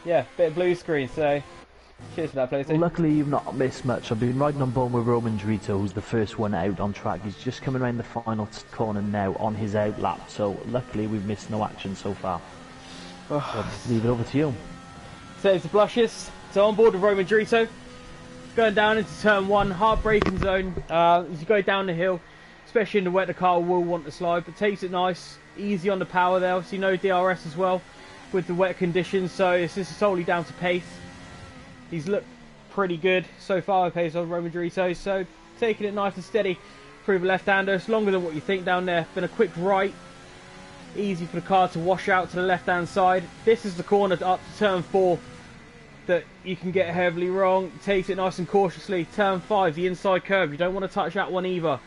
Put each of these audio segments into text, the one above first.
yeah, bit of blue screen. So cheers for that, Well, PlayStation. luckily you've not missed much. I've been riding on board with Roman Drito, who's the first one out on track. He's just coming around the final corner now on his out lap, so luckily we've missed no action so far. So I'll leave it over to you. Saves the blushes. So on board with Roman Drito, going down into turn 1, hard braking zone. As you go down the hill, especially in the wet, the car will want to slide, but takes it nice, easy on the power there. Obviously no DRS as well with the wet conditions, so this is solely down to pace. He's looked pretty good so far, pace on Roman Dorito, so taking it nice and steady through the left-hander. It's longer than what you think down there. Been a quick right, easy for the car to wash out to the left-hand side. This is the corner up to turn 4 that you can get heavily wrong. Takes it nice and cautiously. Turn 5, the inside curve. You don't want to touch that one either.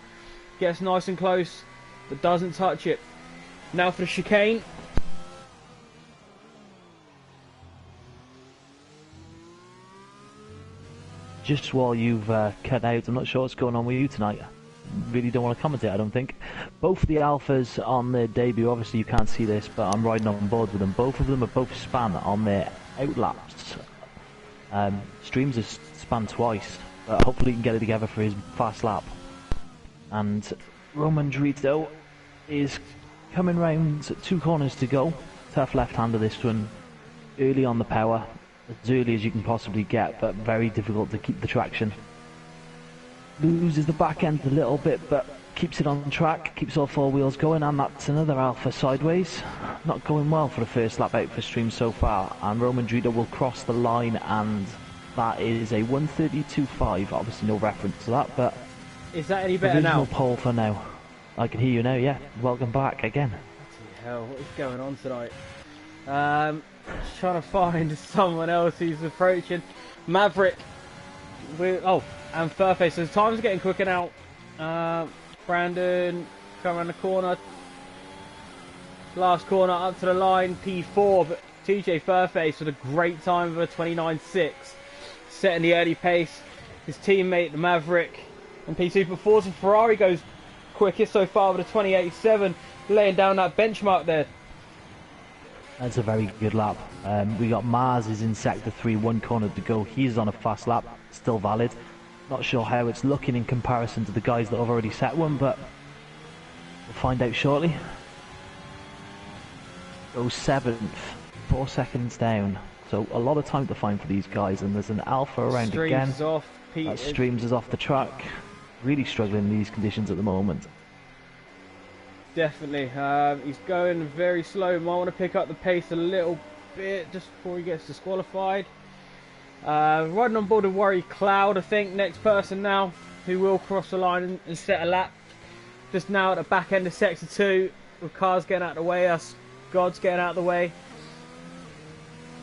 Gets nice and close, but doesn't touch it. Now for the chicane. Just while you've cut out, I'm not sure what's going on with you tonight. Really don't want to commentate, I don't think. Both of the Alphas on their debut, obviously you can't see this, but I'm riding on board with them. Both of them are both span on their outlaps. Streams has span twice, but hopefully he can get it together for his fast lap. And Roman Drito is coming round 2 corners to go. Tough left-hander this one, early on the power. As early as you can possibly get, but very difficult to keep the traction. Loses the back end a little bit, but keeps it on track, keeps all 4 wheels going, and that's another Alpha sideways. Not going well for the first lap out for Stream so far, and Roman Drito will cross the line, and that is a 132.5. Obviously no reference to that, but is that any better now? Pole for now. I can hear you now, yeah. Welcome back again. Bloody hell, what is going on tonight? Just trying to find someone else who's approaching. Maverick. And Furface. So time's getting quicker now. Brandon, come around the corner. Last corner up to the line, P4. But TJ Furface with a great time of a 29.6. Setting the early pace. His teammate, the Maverick, and P2. But Forza Ferrari goes quickest so far with a 28.7. Laying down that benchmark there. That's a very good lap. We got Mars is in sector 3, 1 corner to go. He's on a fast lap, still valid. Not sure how it's looking in comparison to the guys that have already set one, but we'll find out shortly. Goes 7th, 4 seconds down. So a lot of time to find for these guys, and there's an Alpha around again. That Streams is off the track. Really struggling in these conditions at the moment. Definitely. He's going very slow. Might want to pick up the pace a little bit just before he gets disqualified. Riding on board with Worry Cloud, I think. Next person now who will cross the line and set a lap. Just now at the back end of sector 2. With cars getting out of the way. Us gods getting out of the way.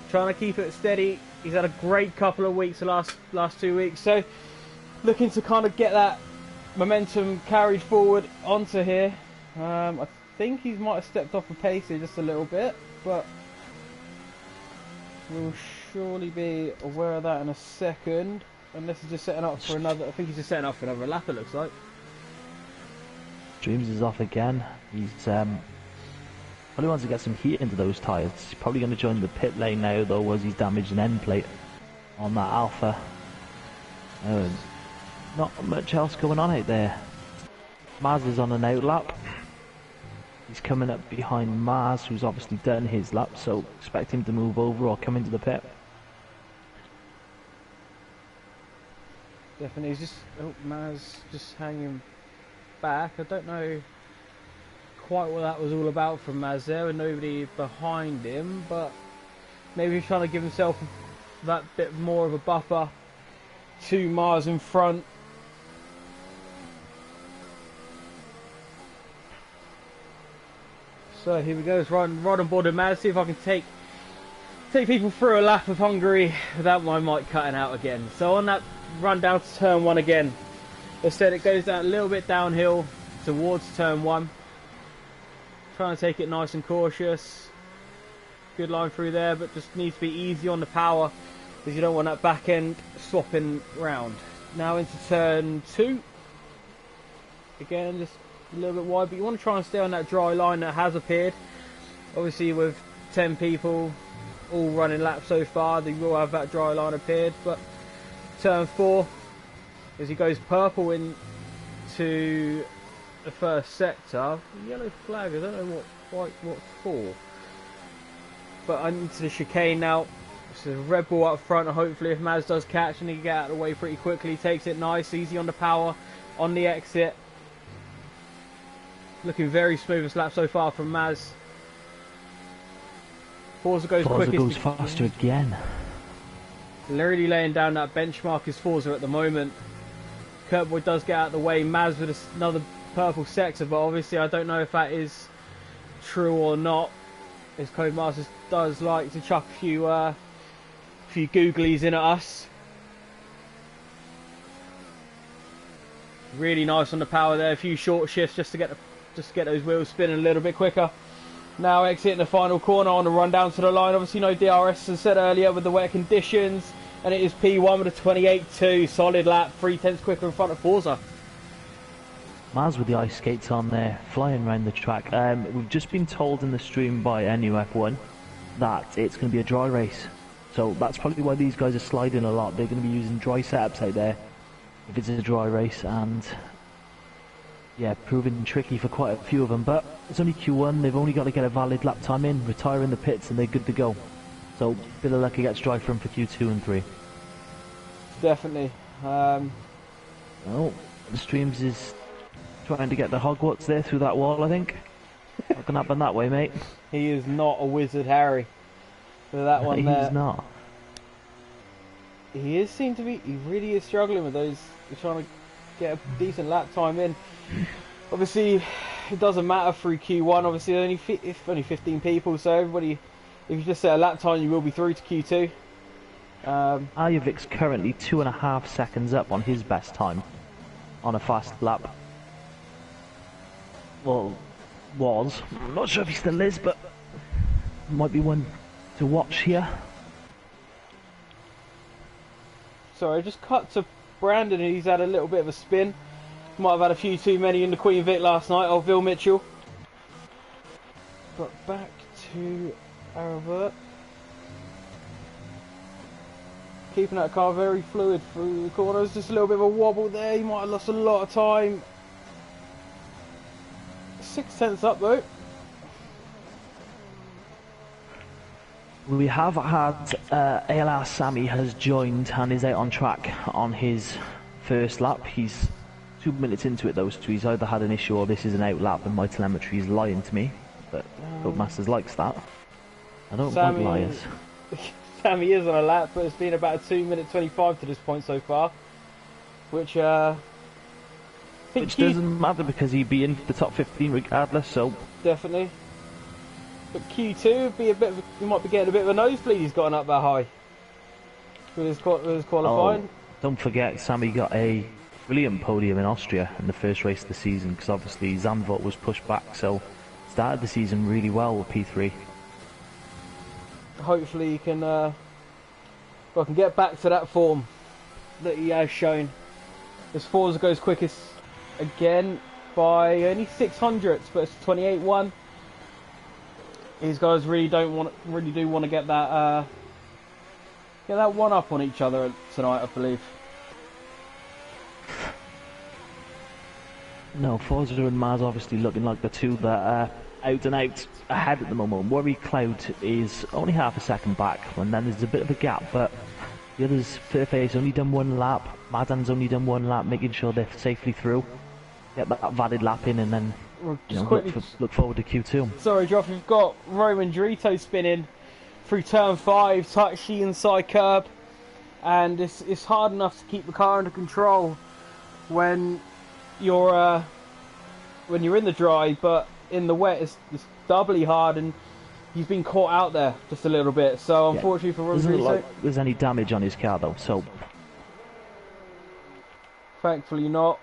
Trying to keep it steady. He's had a great couple of weeks, the last 2 weeks. So looking to kind of get that momentum carried forward onto here. I think he might have stepped off the pace here just a little bit, but we'll surely be aware of that in a second. Unless he's just setting up for another. I think he's just setting up for another lap, it looks like. Streams is off again. He's probably wants to get some heat into those tyres. He's probably going to join the pit lane now, though, as he's damaged an end plate on that Alpha. Not much else going on out there. Maz is on an out lap. He's coming up behind Mars, who's obviously done his lap, so expect him to move over or come into the pit. Definitely, he's just Mars just hanging back. I don't know quite what that was all about from Maz there, with nobody behind him, but maybe he's trying to give himself that bit more of a buffer to Mars in front. So here we go, let's ride on board with Maz, see if I can take people through a lap of Hungary without my mic cutting out again. So on that run down to turn 1 again, as I said, it goes down a little bit downhill towards turn 1. Trying to take it nice and cautious. Good line through there, but just needs to be easy on the power because you don't want that back end swapping round. Now into turn 2. Again, just a little bit wide, but you want to try and stay on that dry line that has appeared. Obviously with 10 people all running laps so far. They will have that dry line appeared, but turn 4, as he goes purple into the first sector. Yellow flag, I don't know what for. But into the chicane now. So Red Bull up front, and hopefully if Maz does catch and he can get out of the way pretty quickly, takes it nice, easy on the power, on the exit. Looking very smoothest lap so far from Maz. Forza goes Forza quickest. goes faster again. Literally laying down that benchmark is Forza at the moment. Kurtboy does get out of the way. Maz with another purple sector, but obviously I don't know if that is true or not. As Codemasters does like to chuck a few googlies in at us. Really nice on the power there. A few short shifts just to get those wheels spinning a little bit quicker. Now exiting the final corner on the run down to the line. Obviously no DRS, as I said earlier, with the wet conditions. And it is P1 with a 28.2. Solid lap, 3/10 quicker in front of Forza. Maz with the ice skates on there, flying around the track. We've just been told in the stream by NUF1 that it's going to be a dry race. So that's probably why these guys are sliding a lot. They're going to be using dry setups out there if it's a dry race, and yeah, proving tricky for quite a few of them. But it's only Q1, they've only got to get a valid lap time in, retire in the pits, and they're good to go. So a bit of luck gets dry for them for Q2 and 3. Definitely. Oh, the streams is trying to get the Hogwarts there through that wall, I think. Not gonna happen that way, mate. He is not a wizard, Harry. For that one there. He's not. He really is struggling with those. He's trying to get a decent lap time in. Obviously, it doesn't matter through Q1. Obviously, only 15 people, so everybody, if you just set a lap time, you will be through to Q2. Ajovic's currently 2.5 seconds up on his best time on a fast lap. Well, was. I'm not sure if he still is, but might be one to watch here. Sorry, just cut to Brandon, and he's had a little bit of a spin. Might have had a few too many in the Queen Vic last night, or VIL Mitchell. But back to Arabert. Keeping that car very fluid through the corners. Just a little bit of a wobble there. He might have lost a lot of time. 6/10 up though. We have had ALR Sammy has joined and is out on track on his first lap. He's 2 minutes into it though, so he's either had an issue or this is an out lap and my telemetry is lying to me. But Codemasters likes that. I don't like liars. Sammy is on a lap, but it's been about 2 minutes 25 to this point so far. Which doesn't matter because he'd be in the top 15 regardless, so... Definitely. But Q2 would be he might be getting a bit of a nosebleed. He's gotten up that high with his qualifying. Oh, don't forget, Sammy got a brilliant podium in Austria in the first race of the season because obviously Zandvoort was pushed back, so started the season really well with P3. Hopefully he can can get back to that form that he has shown. As Forza goes quickest again by only 600ths, but it's 28.1. These guys really do want to get that one up on each other tonight, I believe. No, Forza and Maz obviously looking like the two that are out and out ahead at the moment. Worry Cloud is only half a second back, and then there's a bit of a gap, but the others, Fairface only done one lap, Madan's only done one lap, making sure they're safely through. Get that valid lap in and then look forward to Q2. Sorry, Joff, we've got Roman Dorito spinning through turn 5, touchy inside curb, and it's hard enough to keep the car under control when you're in the dry, but in the wet it's doubly hard, and he's been caught out there just a little bit. So unfortunately for Roman Dorito, doesn't look like there's any damage on his car though, so thankfully not.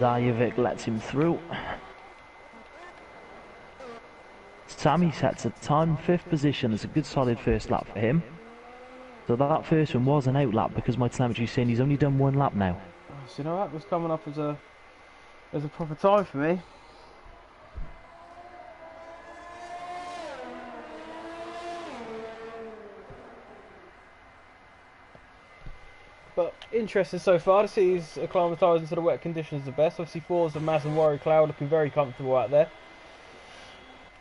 Zajovic lets him through. Sammy sets a time 5th position. It's a good solid first lap for him. So that first one was an out lap because my telemetry's saying he's only done one lap now. So you know that was coming up as a proper time for me. But interesting so far to see he's acclimatising to the wet conditions the best. Obviously, fours of Maz and Warrior Cloud looking very comfortable out there.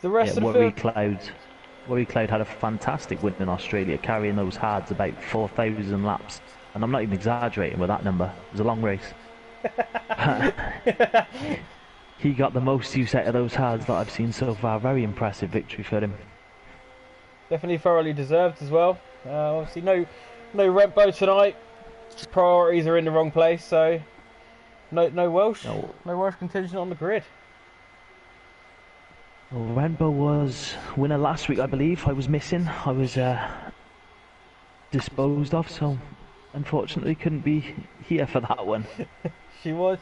The rest of the Warrior Cloud had a fantastic win in Australia, carrying those hards about 4,000 laps. And I'm not even exaggerating with that number. It was a long race. He got the most use out of those hards that I've seen so far. Very impressive victory for him. Definitely thoroughly deserved as well. Obviously, no Rempo tonight. Priorities are in the wrong place, so no Welsh contingent on the grid. Well, Renbo was winner last week, I believe. I was missing. I was disposed of, so unfortunately couldn't be here for that one. She was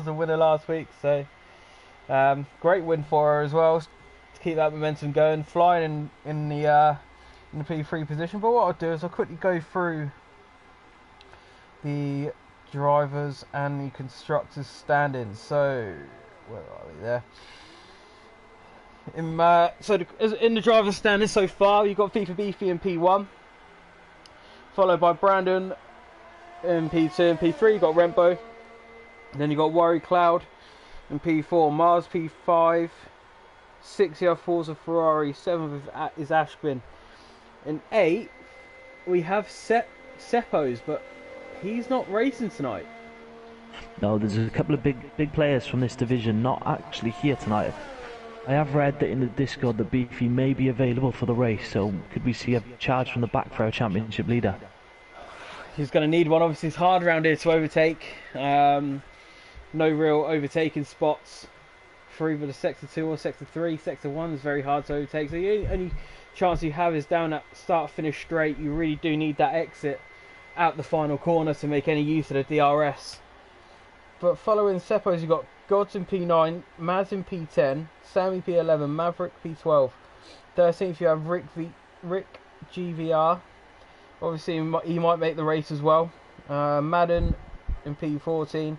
the winner last week, so great win for her as well to keep that momentum going, flying in the P3 position. But what I'll do is I'll quickly go through the drivers and the constructors standings. So where are we there? In the drivers standings so far, you've got FIFA Beefy in P1, followed by Brandon in P2 and P3. You've got Rempo. Then you've got Warrior Cloud in P4, Mars P5, 6 you have Forza Ferrari, 7 is Ashbin. In 8 we have Seppos, but he's not racing tonight. No, there's a couple of big players from this division not actually here tonight. I have read that in the Discord that Beefy may be available for the race, so could we see a charge from the back for our championship leader? He's going to need one. Obviously it's hard around here to overtake. No real overtaking spots for either the Sector 2 or Sector 3. Sector 1 is very hard to overtake, so the only chance you have is down that start-finish straight. You really do need that exit out the final corner to make any use of the DRS. But following Seppos, you've got Gods in P9, Maz in P10, Sammy P11, Maverick P12. 13th you have Rick GVR. Obviously he might make the race as well. Madden in P14.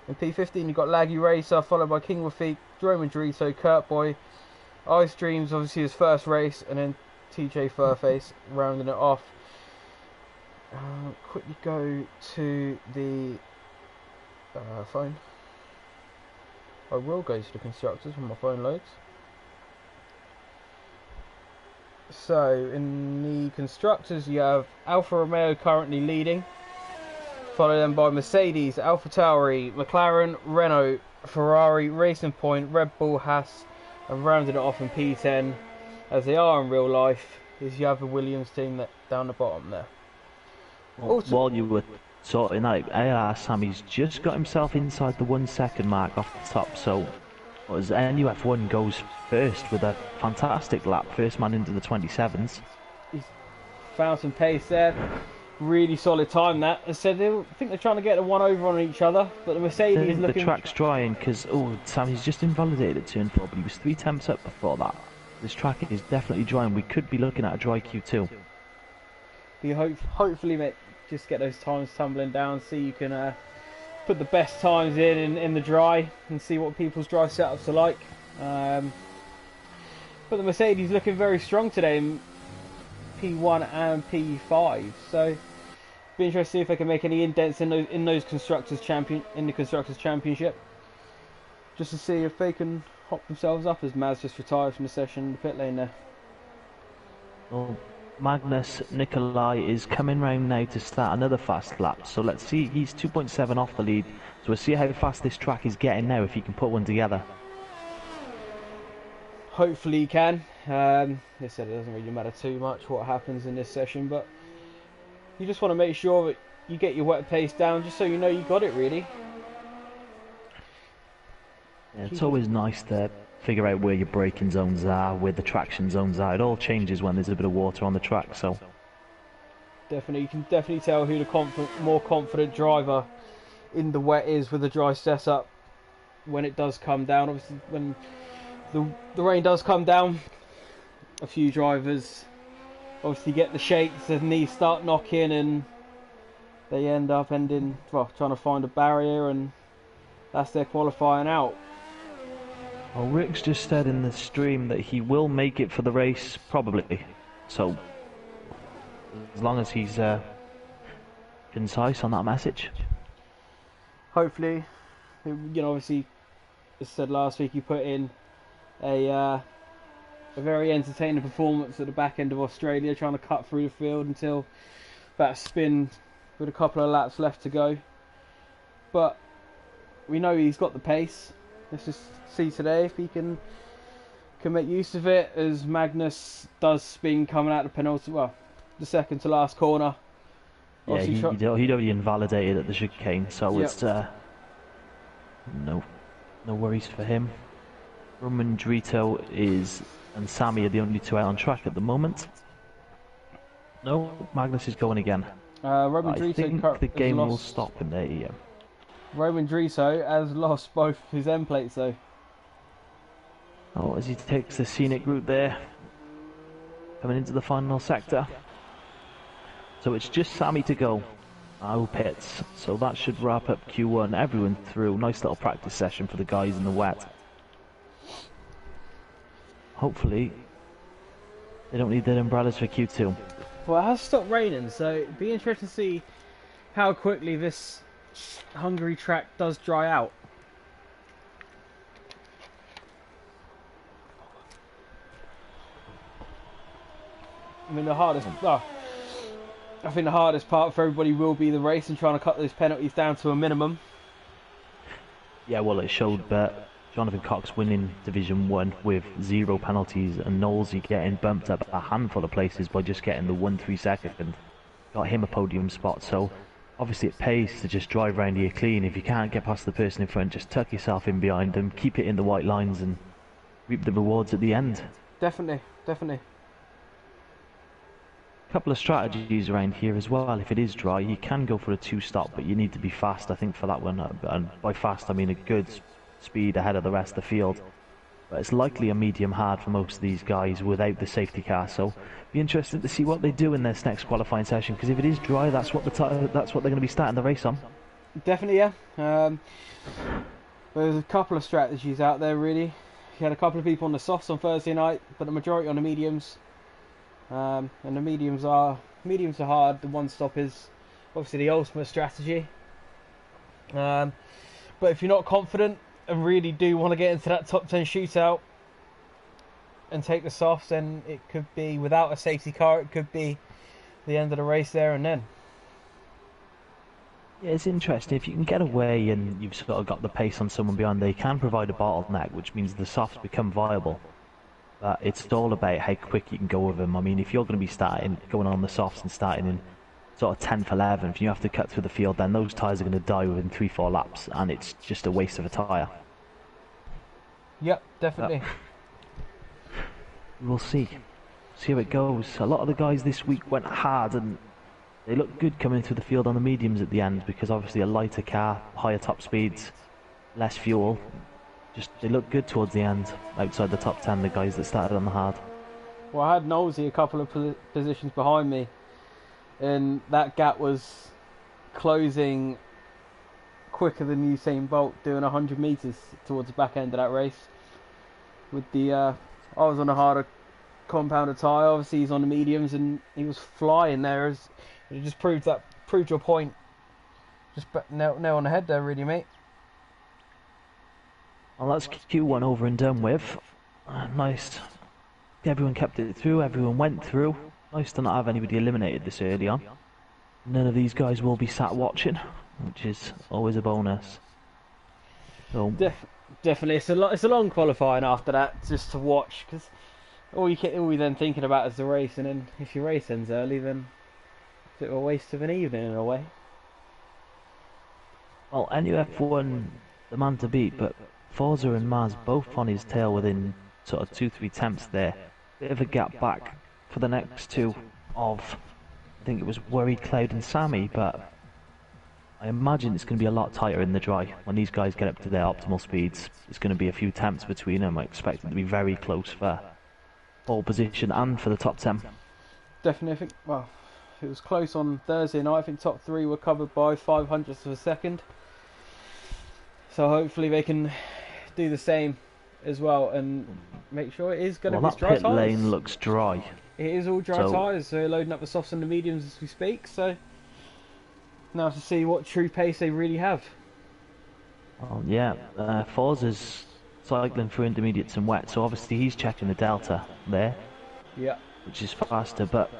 In P15 you've got Laggy Racer, followed by King Rafik, Roman Dorito, Kurt Boy, Ice Dreams, obviously his first race, and then TJ Furface rounding it off. Quickly go to the phone. I will go to the constructors when my phone loads. So in the constructors you have Alfa Romeo currently leading, followed then by Mercedes, AlphaTauri, McLaren, Renault, Ferrari, Racing Point, Red Bull, Haas, and rounding it off in P10, as they are in real life, is you have the Williams team that down the bottom there. Well, while you were sorting out, Sammy's just got himself inside the 1 second mark off the top, so as NUF1 goes first with a fantastic lap, first man into the 27s. He's found some pace there. Really solid time that. As I said, I think they're trying to get a one over on each other, but the Mercedes is looking... The track's drying because, Sammy's just invalidated at turn 4, but he was 3 temps up before that. This track is definitely drying. We could be looking at a dry Q2. Hopefully, mate, just get those times tumbling down, see you can put the best times in the dry and see what people's dry setups are like. But the Mercedes looking very strong today in P1 and P5, so be interested to see if they can make any indents in the constructors championship, just to see if they can hop themselves up as Maz just retired from the session in the pit lane there. Well, Magnus Nikolai is coming round now to start another fast lap, so let's see. He's 2.7 off the lead, so we'll see how fast this track is getting now, if he can put one together. Hopefully he can. They said it doesn't really matter too much what happens in this session, but you just want to make sure that you get your wet pace down, just so you know you got it really. Yeah, it's always nice to figure out where your braking zones are, where the traction zones are. It all changes when there's a bit of water on the track, so definitely, you can definitely tell who the more confident driver in the wet is with the dry setup when it does come down. Obviously, when the rain does come down, a few drivers obviously get the shakes, their knees start knocking, and they end up trying to find a barrier, and that's their qualifying out. Well, Rick's just said in the stream that he will make it for the race, probably. So, as long as he's concise on that message. Hopefully, obviously, as I said last week, you put in a very entertaining performance at the back end of Australia, trying to cut through the field until that spin with a couple of laps left to go. But we know he's got the pace. Let's just see today if he can make use of it, as Magnus does spin coming out the second to last corner. Yeah, he'd already invalidated at the chicane, so it's no worries for him. Roman Drito and Sammy are the only two out on track at the moment. No, Magnus is going again. Roman I Drito think the game will stop in there. Yeah. Roman Drito has lost both his end plates though. Oh, as he takes the scenic route there, coming into the final sector. So it's just Sammy to go. No pits. So that should wrap up Q1. Everyone through. Nice little practice session for the guys in the wet. Hopefully, they don't need their umbrellas for Q2. Well, it has stopped raining, so it'd be interesting to see how quickly this Hungary track does dry out. I mean, I think the hardest part for everybody will be the race and trying to cut those penalties down to a minimum. Yeah, well, it showed that Jonathan Cox winning Division 1 with 0 penalties, and Knowlesy getting bumped up a handful of places by just getting the 1-3 second. Got him a podium spot, so obviously it pays to just drive around here clean. If you can't get past the person in front, just tuck yourself in behind them, keep it in the white lines and reap the rewards at the end. Definitely. Couple of strategies around here as well. If it is dry, you can go for a 2-stop, but you need to be fast, I think, for that one. And by fast, I mean a good speed ahead of the rest of the field. But it's likely a medium hard for most of these guys without the safety car. So be interested to see what they do in this next qualifying session, because if it is dry, that's what they're going to be starting the race on. Definitely, yeah. There's a couple of strategies out there, really. You had a couple of people on the softs on Thursday night, but the majority on the mediums. And the mediums are hard. The 1-stop is obviously the ultimate strategy. But if you're not confident and really do want to get into that top 10 shootout and take the softs, then it could be, without a safety car, it could be the end of the race there and then. Yeah, it's interesting. If you can get away and you've sort of got the pace on someone behind, they can provide a bottleneck, which means the softs become viable. But it's all about how quick you can go with them. I mean, if you're going to be going on the softs and starting in sort of 10th, 11th, you have to cut through the field, then those tyres are going to die within 3-4 laps, and it's just a waste of a tyre. Yep, definitely. We'll see how it goes. A lot of the guys this week went hard, and they looked good coming through the field on the mediums at the end, because obviously a lighter car, higher top speeds, less fuel. They look good towards the end, outside the top 10, the guys that started on the hard. Well, I had Knowlesy a couple of positions behind me, and that gap was closing quicker than Usain Bolt doing 100 metres towards the back end of that race. With I was on a harder compounded tyre, obviously he's on the mediums, and he was flying there. It just proved your point. Just nail on the head there, really, mate. Well, that's Q1 over and done with. Nice. Everyone kept it through, everyone went through. Nice to not have anybody eliminated this early on. None of these guys will be sat watching, which is always a bonus. So definitely, it's a long qualifying after that, just to watch, because all you're then thinking about is the race, and then if your race ends early, then it's a bit of a waste of an evening in a way. Well, NUF1, the man to beat, but Forza and Maz both on his tail within sort of 2-3 tenths there. Bit of a gap back for the next two of, I think it was Worried Cloud and Sammy, but I imagine it's going to be a lot tighter in the dry. When these guys get up to their optimal speeds, it's going to be a few tenths between them. I expect it to be very close for pole position and for the top 10. Definitely, I think, well, it was close on Thursday night. I think top 3 were covered by 500ths of a second. So hopefully they can do the same as well and make sure it is going to be dry tyres. That pit lane looks dry. It is all dry tyres, so they're loading up the softs and the mediums as we speak. So now to see what true pace they really have. Oh, yeah, Forza's cycling through intermediates and wet, so obviously he's checking the delta there. Yeah. Which is faster, but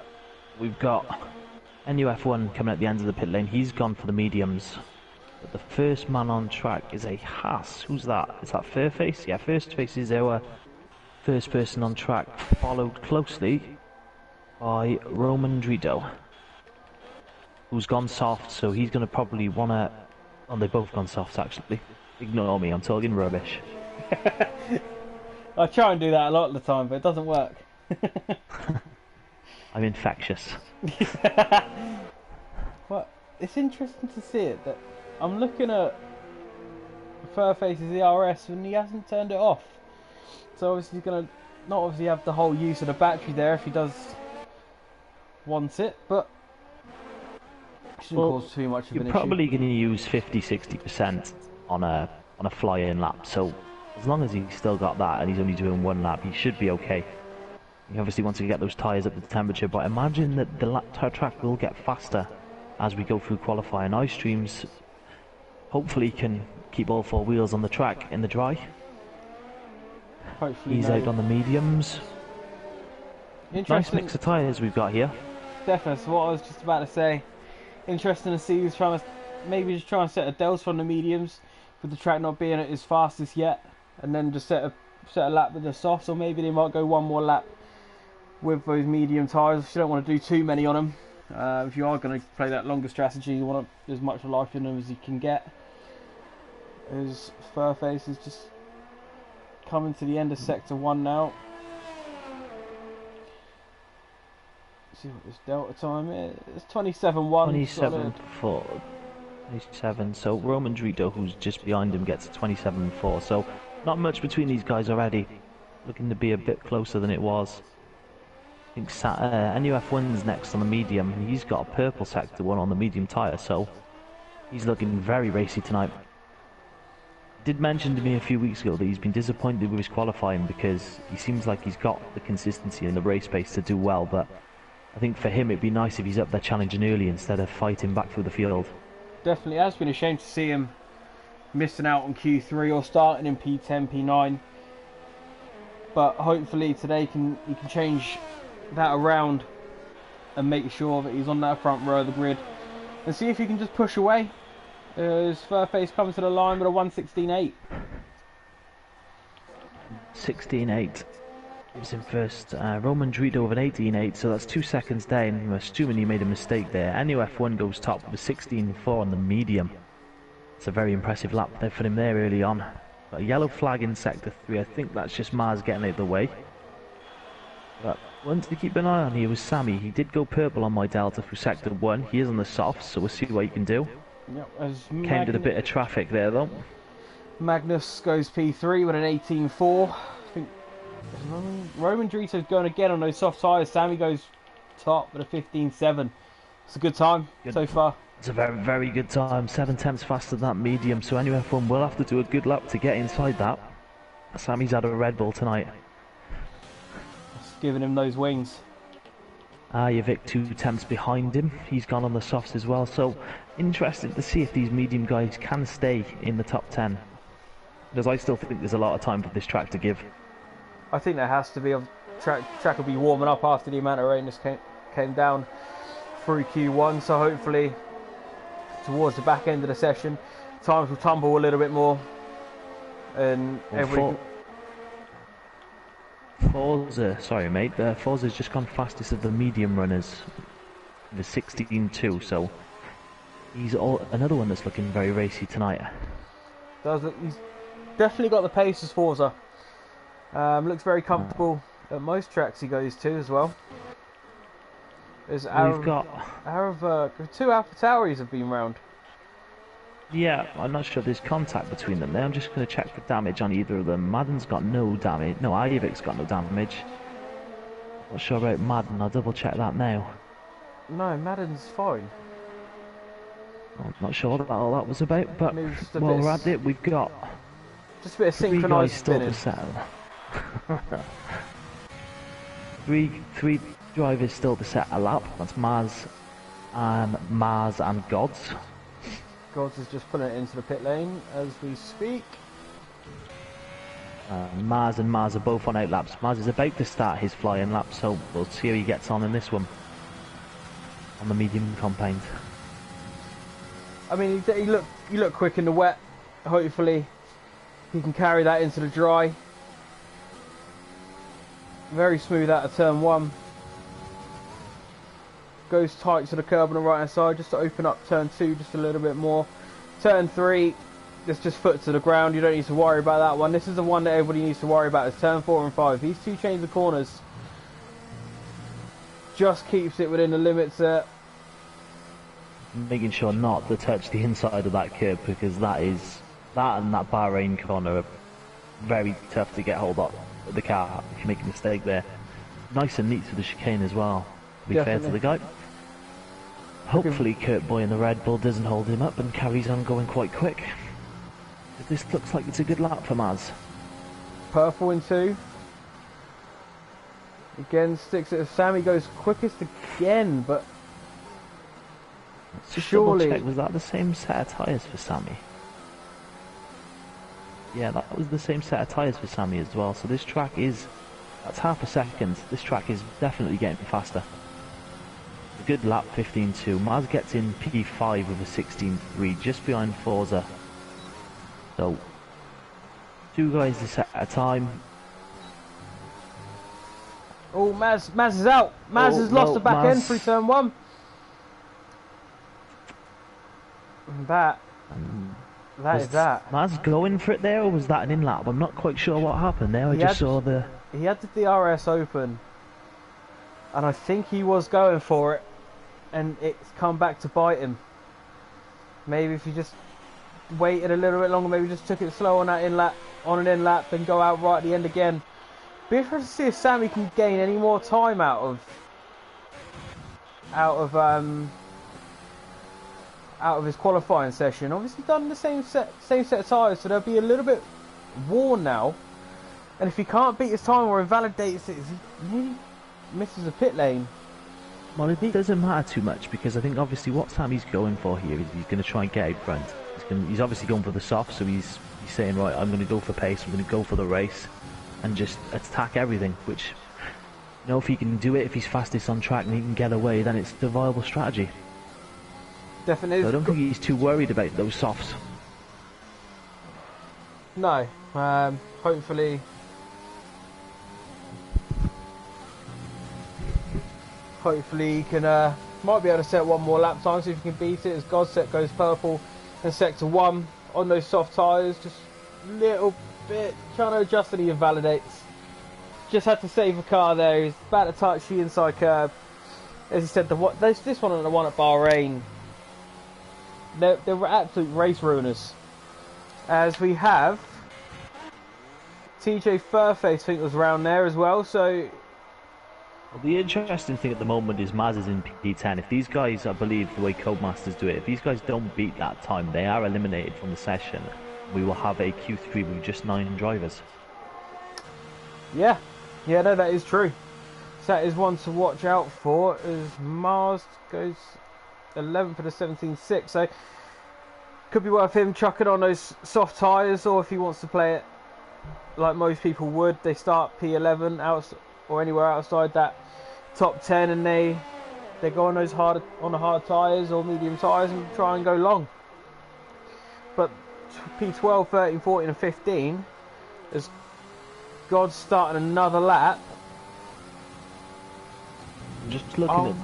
we've got NUF1 coming at the end of the pit lane. He's gone for the mediums. But the first man on track is a Haas. Who's that? Is that Fairface? Yeah, Fairface is our first person on track, followed closely by Roman Drito, who's gone soft, so he's going to probably want to... Oh, they've both gone soft, actually. Ignore me, I'm talking rubbish. I try and do that a lot of the time, but it doesn't work. I'm infectious. Well, it's interesting to see it, that I'm looking at Fairface's ERS and he hasn't turned it off. So obviously he's going to not obviously have the whole use of the battery there if he does want it, but it shouldn't cause too much of an issue. You're probably going to use 50-60% on a fly-in lap, so as long as he's still got that and he's only doing one lap, he should be okay. He obviously wants to get those tyres up to temperature, but imagine that the track will get faster as we go through qualifying. Ice streams hopefully can keep all four wheels on the track in the dry. Hopefully he's out on the mediums. Nice mix of tyres we've got here. Definitely, that's what I was just about to say. Interesting to see who's trying to maybe just try and set a delta on the mediums with the track not being at its fastest yet, and then just set a lap with the softs, or maybe they might go one more lap with those medium tyres. You don't want to do too many on them. If you are going to play that longer strategy, you want as much life in them as you can get. As Fairface is just coming to the end of sector 1 now. Let's see what this delta time is. It's 27.1. 27. So Roman Drito, who's just behind him, gets a 27.4. So not much between these guys already. Looking to be a bit closer than it was. I think NUF1's next on the medium, and he's got a purple sector 1 on the medium tyre, so he's looking very racy tonight. Did mention to me a few weeks ago that he's been disappointed with his qualifying because he seems like he's got the consistency in the race pace to do well, but I think for him it'd be nice if he's up there challenging early instead of fighting back through the field. Definitely has been a shame to see him missing out on Q3 or starting in P10, P9, but hopefully today he can change that around and make sure that he's on that front row of the grid and see if he can just push away. As Fairface comes to the line with a 1:16.8. 16.8 was in first. Roman Drito with an 18.8, so that's 2 seconds down. I'm assuming he made a mistake there. NUF1 goes top with a 16.4 on the medium. It's a very impressive lap there for him there early on. Got a yellow flag in sector 3. I think that's just Mars getting out of the way. But one to keep an eye on here was Sammy. He did go purple on my delta through sector 1. He is on the softs, so we'll see what he can do. Yep, Came to a bit of traffic there though. Magnus goes P3 with an 18.4. I think Roman Drito's going again on those soft tyres. Sammy goes top with a 15.7. It's a good time so far. It's a very, very good time. 7 tenths faster than that medium, so NUF1 will have to do a good lap to get inside that. Sammy's had a Red Bull tonight. It's giving him those wings. Yavik 2 tenths behind him. He's gone on the softs as well, so interested to see if these medium guys can stay in the top 10. Because I still think there's a lot of time for this track to give. I think there has to be. Track will be warming up after the amount of rain that came down through Q1, so hopefully towards the back end of the session times will tumble a little bit more and Forza, sorry mate, Forza's just gone fastest of the medium runners, the 16.2, so he's another one that's looking very racy tonight. He's definitely got the pace as Forza. Looks very comfortable at most tracks he goes to as well. We've got two Alpha Tauris have been round. Yeah, I'm not sure there's contact between them there. I'm just going to check for damage on either of them. Madden's got no damage. No, Ivik's got no damage. Not sure about Madden. I'll double check that now. No, Madden's fine. I'm not sure what all that was about, but while we're at it, we've got just a bit of synchronised spinning. three drivers still to set a lap. That's Maz, Mars and Gods. Gods is just putting it into the pit lane as we speak. Mars and Mars are both on outlaps. Mars is about to start his flying lap, so we'll see how he gets on in this one. On the medium compound. I mean, you look quick in the wet. Hopefully, he can carry that into the dry. Very smooth out of turn 1. Goes tight to the curb on the right hand side just to open up turn 2 just a little bit more. Turn 3, it's just foot to the ground. You don't need to worry about that one. This is the one that everybody needs to worry about. Is turn 4 and 5. These two chains of corners just keeps it within the limits there. Making sure not to touch the inside of that curb, because that and that Bahrain corner are very tough to get hold of the car if you make a mistake there. Nice and neat for the chicane as well, to be fair to the guy. Hopefully Kurt Boy in the Red Bull doesn't hold him up and carries on going quite quick. This looks like it's a good lap for Maz. Purple in 2. Again, sticks it. Sammy goes quickest again, but just surely... check, was that the same set of tyres for Sammy? Yeah, that was the same set of tyres for Sammy as well, so this track is... That's half a second. This track is definitely getting faster. A good lap, 15.2. Maz gets in P5 with a 16.3, just behind Forza. So, 2 guys a set at a time. Oh, Maz is out. Maz has lost the back end through turn 1. And that is that. Maz going for it there, or was that an in-lap? I'm not quite sure what happened there. I just saw the... He had the DRS open, and I think he was going for it, and it's come back to bite him. Maybe if he just waited a little bit longer, maybe just took it slow on that in-lap, on an in-lap, then go out right at the end again. Be interested to see if Sammy can gain any more time out of his qualifying session. Obviously done the same set of tyres, so they'll be a little bit worn now. And if he can't beat his time or invalidates it, he misses a pit lane. Well, it doesn't matter too much, because I think obviously what Sammy's going for here is he's going to try and get out front. He's obviously going for the soft, so he's saying, right, I'm going to go for pace, I'm going to go for the race, and just attack everything, which, you know, if he can do it, if he's fastest on track and he can get away, then it's the viable strategy. Definitely. So I don't think he's too worried about those softs. No. Hopefully he can, might be able to set one more lap time, see if he can beat it, as Godset goes purple in sector 1 on those soft tyres, just a little bit, trying to adjust and he invalidates. Just had to save a car there, he's about to touch the inside curb. As he said, this one and the one at Bahrain, they're absolute race ruiners. As we have TJ Furface, I think, was around there as well, so... Well, the interesting thing at the moment is Maz is in P10. If these guys, I believe the way Codemasters do it, if these guys don't beat that time, they are eliminated from the session. We will have a Q3 with just 9 drivers. Yeah, no, that is true. So that is one to watch out for, as Mars goes 11 for the 17.6. So could be worth him chucking on those soft tyres, or if he wants to play it like most people would, they start P11 out or anywhere outside that top 10, and they go on those hard tyres or medium tyres and try and go long. But P12, 13, 14 and 15, as God's starting another lap. I'm just looking at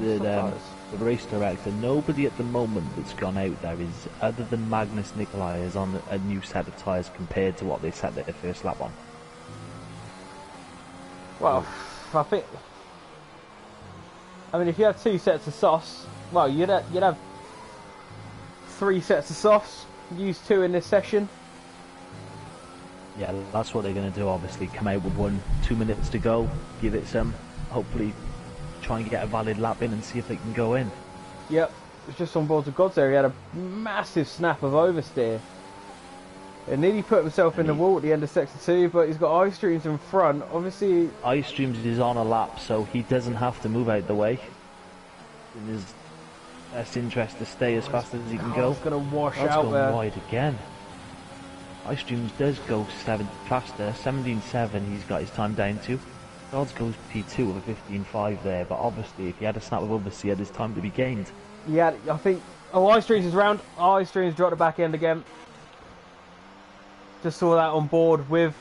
the race director. Nobody at the moment that's gone out there is, other than Magnus Nikolai, is on a new set of tyres compared to what they set their first lap on. Well, I mean, if you have 2 sets of softs, well, you'd have 3 sets of softs. Use 2 in this session. Yeah, that's what they're going to do. Obviously, come out with 2 minutes to go, give it some, hopefully try and get a valid lap in and see if they can go in. Yep, it's just on board of God's there. He had a massive snap of oversteer. And nearly put himself in the wall at the end of sector 2, but he's got Ice Streams in front. Obviously, Ice Streams is on a lap, so he doesn't have to move out the way. best interest to stay as fast as he can go. It's going to wash That's out gone there. wide again. Ice does go 7 faster, 17.7 he's got his time down to. Gods goes P2 with a 15.5 there, but obviously if he had a snap with others, he had his time to be gained. Yeah, I think... Oh, Ice Dreams is round. Ice Dreams dropped the back end again. Just saw that on board with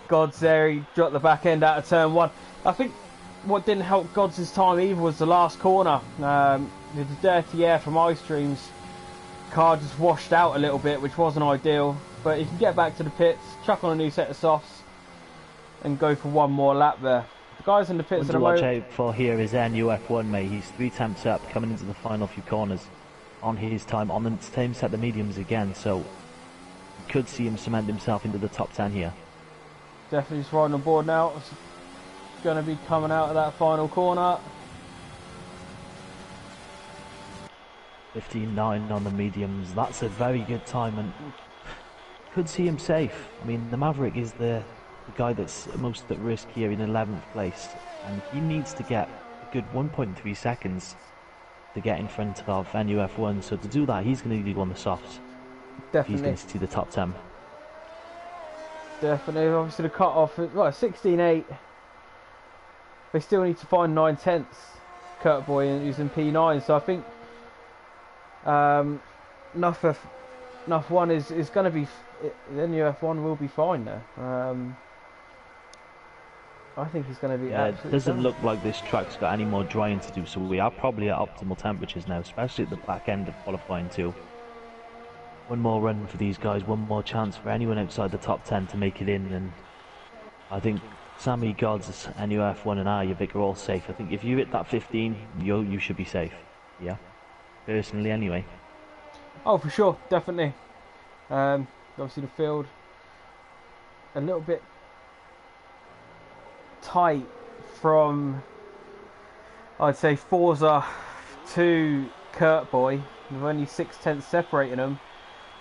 Gods there. He dropped the back end out of turn 1. I think what didn't help Gods' time either was the last corner. The dirty air from Ice Dreams. Car just washed out a little bit, which wasn't ideal. But he can get back to the pits, chuck on a new set of softs, and go for one more lap there. The guys in the pits at the moment... What to watch out for here is NUF1, mate. He's 3 temps up, coming into the final few corners on his time, on the same set of mediums again, so you could see him cement himself into the top 10 here. Definitely just riding on board now. It's going to be coming out of that final corner. 15.9 on the mediums. That's a very good time, and could see him safe. I mean, the Maverick is the guy that's most at risk here in 11th place, and he needs to get a good 1.3 seconds to get in front of NUF1. So to do that, he's going to need to go on the softs. Definitely. He's going to see the top 10. Definitely. Obviously, the cut off, well, 16.8. They still need to find 9/10. Kurt Boy using P9. So I think Nuff 1 is going to be, NUF1 will be fine there. I think he's going to be absolutely... It doesn't look like this track's got any more drying to do, so we are probably at optimal temperatures now, especially at the back end of qualifying too. One more run for these guys, one more chance for anyone outside the top 10 to make it in, and I think Sammy, Gods, NUF1 and Vic are all safe. I think if you hit that 15, you should be safe. Yeah, personally anyway. Oh, for sure, definitely. Obviously the field a little bit tight from, I'd say, Forza to Kurt Boy, with only 6/10 separating them,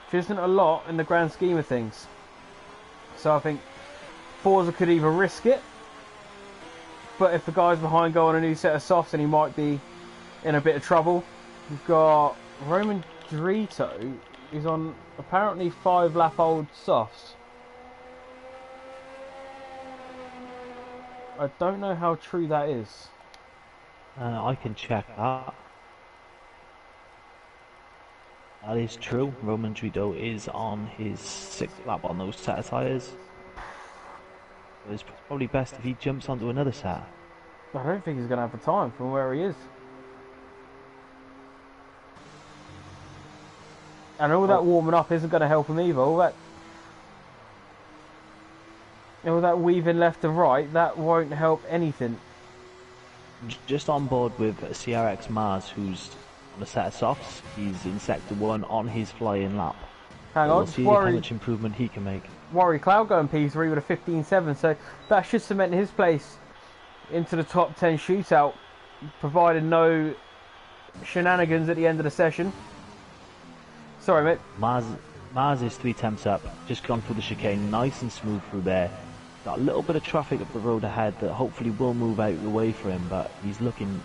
which isn't a lot in the grand scheme of things. So I think Forza could either risk it, but if the guys behind go on a new set of softs, then he might be in a bit of trouble. We've got Roman Drito is on apparently 5 lap old softs. I don't know how true that is. I can check that. That is true. Roman Drito is on his 6th lap on those set of tyres. It's probably best if he jumps onto another set. I don't think he's going to have the time from where he is. And all that warming up isn't going to help him either. All that weaving left and right, that won't help anything. Just on board with CRX Mars, who's on a set of softs. He's in sector 1 on his fly-in lap. Hang on, we'll see how much improvement he can make. Warrior Cloud going P3 with a 15.7, so that should cement his place into the top 10 shootout, provided no shenanigans at the end of the session. Sorry, mate. Mars is 3 temps up, just gone through the chicane, nice and smooth through there. Got a little bit of traffic up the road ahead that hopefully will move out of the way for him, but he's looking...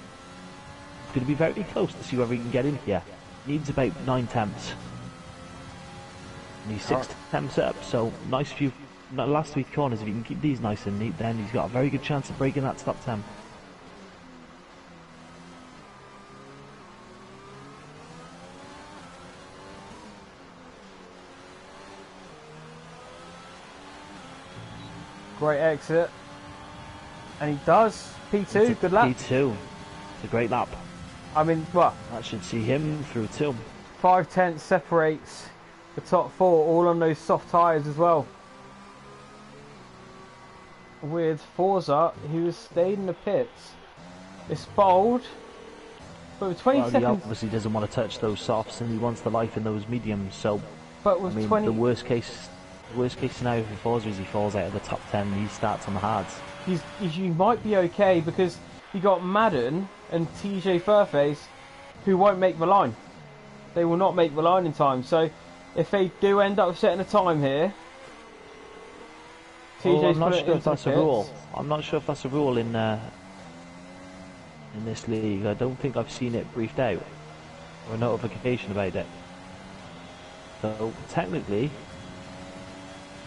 It's going to be very close to see whether he can get in here. Needs about 9 temps. And he's 6 temps up, so nice few last 3 corners. If he can keep these nice and neat, then he's got a very good chance of breaking that top 10. Great exit. And he does. P2, good lap. P2. It's a great lap. I mean, what? That should see him through too. 5/10 separates the top 4, all on those soft tyres as well. With Forza, who has stayed in the pits. It's bold, but with 20 seconds... He obviously doesn't want to touch those softs, and he wants the life in those mediums. So, but with I mean, 20... the worst case scenario for Forza is he falls out of the top 10 and he starts on the hards. You might be okay because you got Madden and TJ Furface who won't make the line. They will not make the line in time. So if they do end up setting a time here, TJ's I'm not sure if that's a rule. I'm not sure if that's a rule in this league. I don't think I've seen it briefed out. or a notification about it. So technically,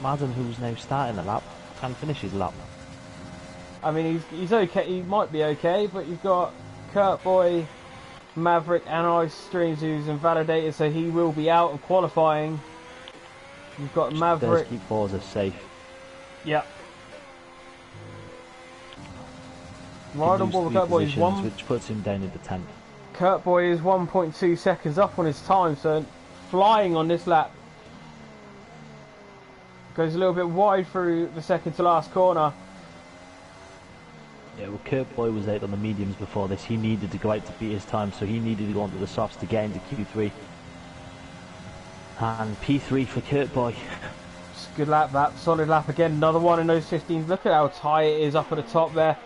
Madden, who's now starting the lap, can finish his lap. I mean, he's okay. He might be okay, but you've got Kurt Boy, Maverick, and Ice Streams who's invalidated, so he will be out of qualifying. You've got Maverick. Does keep Forza safe. Yep. Right on board with Kurt Boy is which puts him down at the 10th. Kurt Boy is 1.2 seconds up on his time, so flying on this lap. Goes a little bit wide through the second to last corner. Yeah, well, Kurt Boy was out on the mediums before this. He needed to go out to beat his time, so he needed to go onto the softs to get into Q3. And P3 for Kurt Boy. It's a good lap, that solid lap again. Another one in those 15s. Look at how tight it is up at the top there.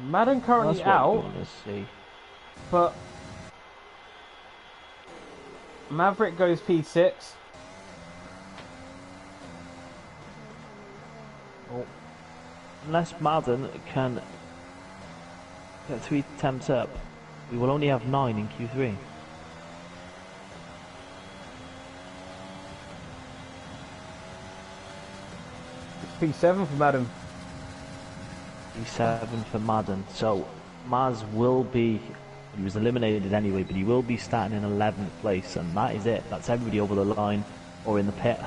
Madden currently out, but Maverick goes P6. Oh. Unless Madden can get 3 attempts up, we will only have 9 in Q3. It's P7 for Madden. P7 for Madden. So Maz will be, he was eliminated anyway, but he will be starting in 11th place, and that is it. That's everybody over the line or in the pit.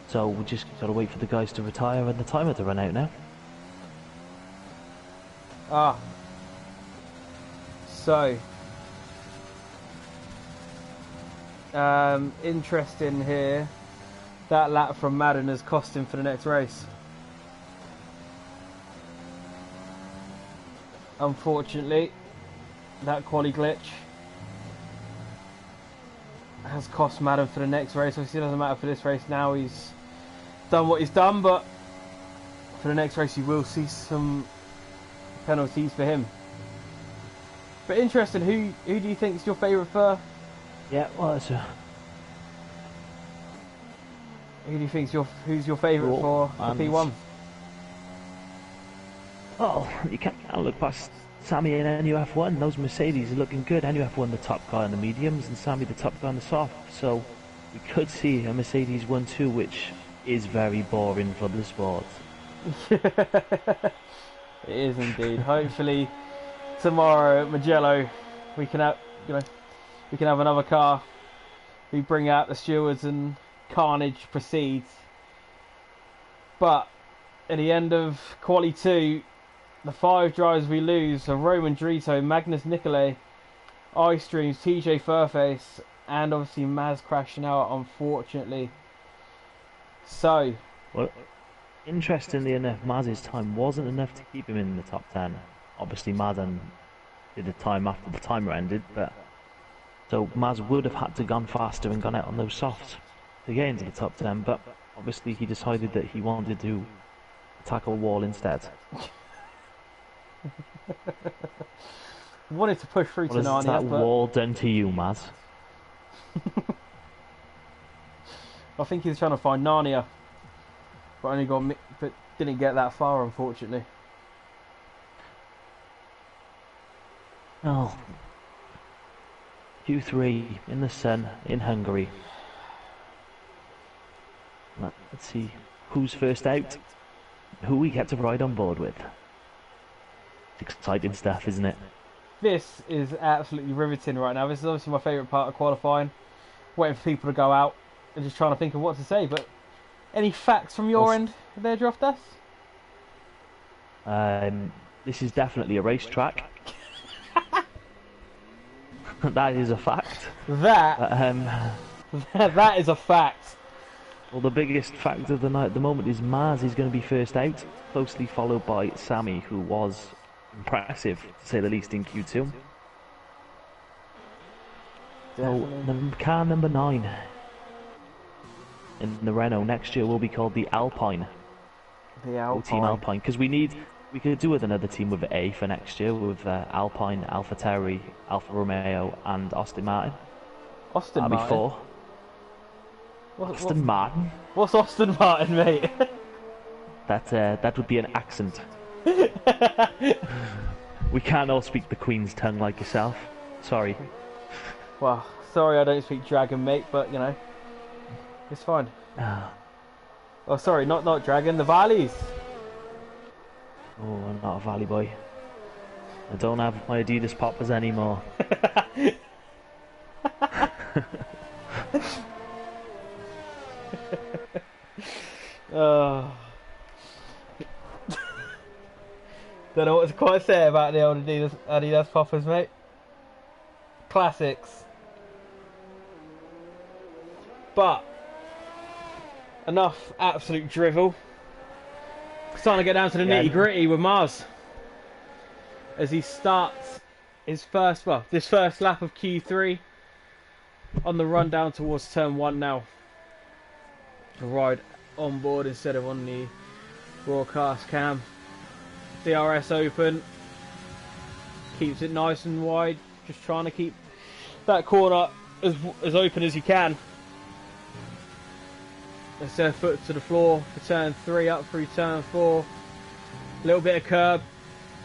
So we just got to wait for the guys to retire and the timer to run out now. So interesting here. That lap from Madden has cost him for the next race. Unfortunately, that quali glitch has cost Madden for the next race. Obviously, it doesn't matter for this race now. He's done what he's done, but for the next race, you will see some penalties for him. But interesting, who do you think is your favourite for? Yeah, well, it's a... Who do you think who's your favourite for P1? Oh, you can't look past Sammy in NUF1. Those Mercedes are looking good. NUF1 the top guy on the mediums and Sammy the top guy on the soft. So we could see a Mercedes 1-2, which is very boring for the sport. It is indeed. Hopefully tomorrow at Mugello we can have another car. We bring out the stewards and carnage proceeds. But at the end of quali 2, the 5 drivers we lose are Roman Drito, Magnus Nicolay, iStreams, TJ Furface, and obviously Maz crashing out, unfortunately. So, well, interestingly enough, Maz's time wasn't enough to keep him in the top 10. Obviously, Madden did a time after the timer ended, but so Maz would have had to gone faster and gone out on those softs to get into the top 10. But obviously, he decided that he wanted to tackle a wall instead. Wanted to push through to Narnia. What has that wall done to you, Maz? I think he was trying to find Narnia, but didn't get that far, unfortunately. Oh, Q3 in the sun in Hungary. Let's see who's first out, who we get to ride on board with. It's exciting stuff, isn't it? This is absolutely riveting right now. This is obviously my favourite part of qualifying. Waiting for people to go out and just trying to think of what to say. But any facts from your end there, Droftas? This is definitely a racetrack. That is a fact. That is a fact. Well, the biggest fact of the night at the moment is Maz is going to be first out, closely followed by Sammy, who was impressive, to say the least, in Q2. So, car number 9 in the Renault next year will be called the Alpine. The Alpine. Team Alpine, because we could do with another team with A for next year, with Alpine, AlphaTauri, Alfa Romeo, and Aston Martin. That'd be 4. Aston Martin? What's Aston Martin, mate? That would be an accent. We can't all speak the Queen's tongue like yourself, Sorry. Well, sorry I don't speak dragon, mate, but you know, it's fine. Oh, sorry, not dragon, the valleys. Oh, I'm not a Valley boy. I don't have my Adidas poppers anymore. Oh. Don't know what to quite say about the old Adidas poppers, mate. Classics. But enough absolute drivel. It's time to get down to the nitty gritty with Mars. As he starts his first, well, this first lap of Q3 on the run down towards turn 1 now. To ride on board instead of on the broadcast cam. DRS open. Keeps it nice and wide. Just trying to keep that corner as open as you can. Let's set foot to the floor for turn 3 up through turn 4. A little bit of curb.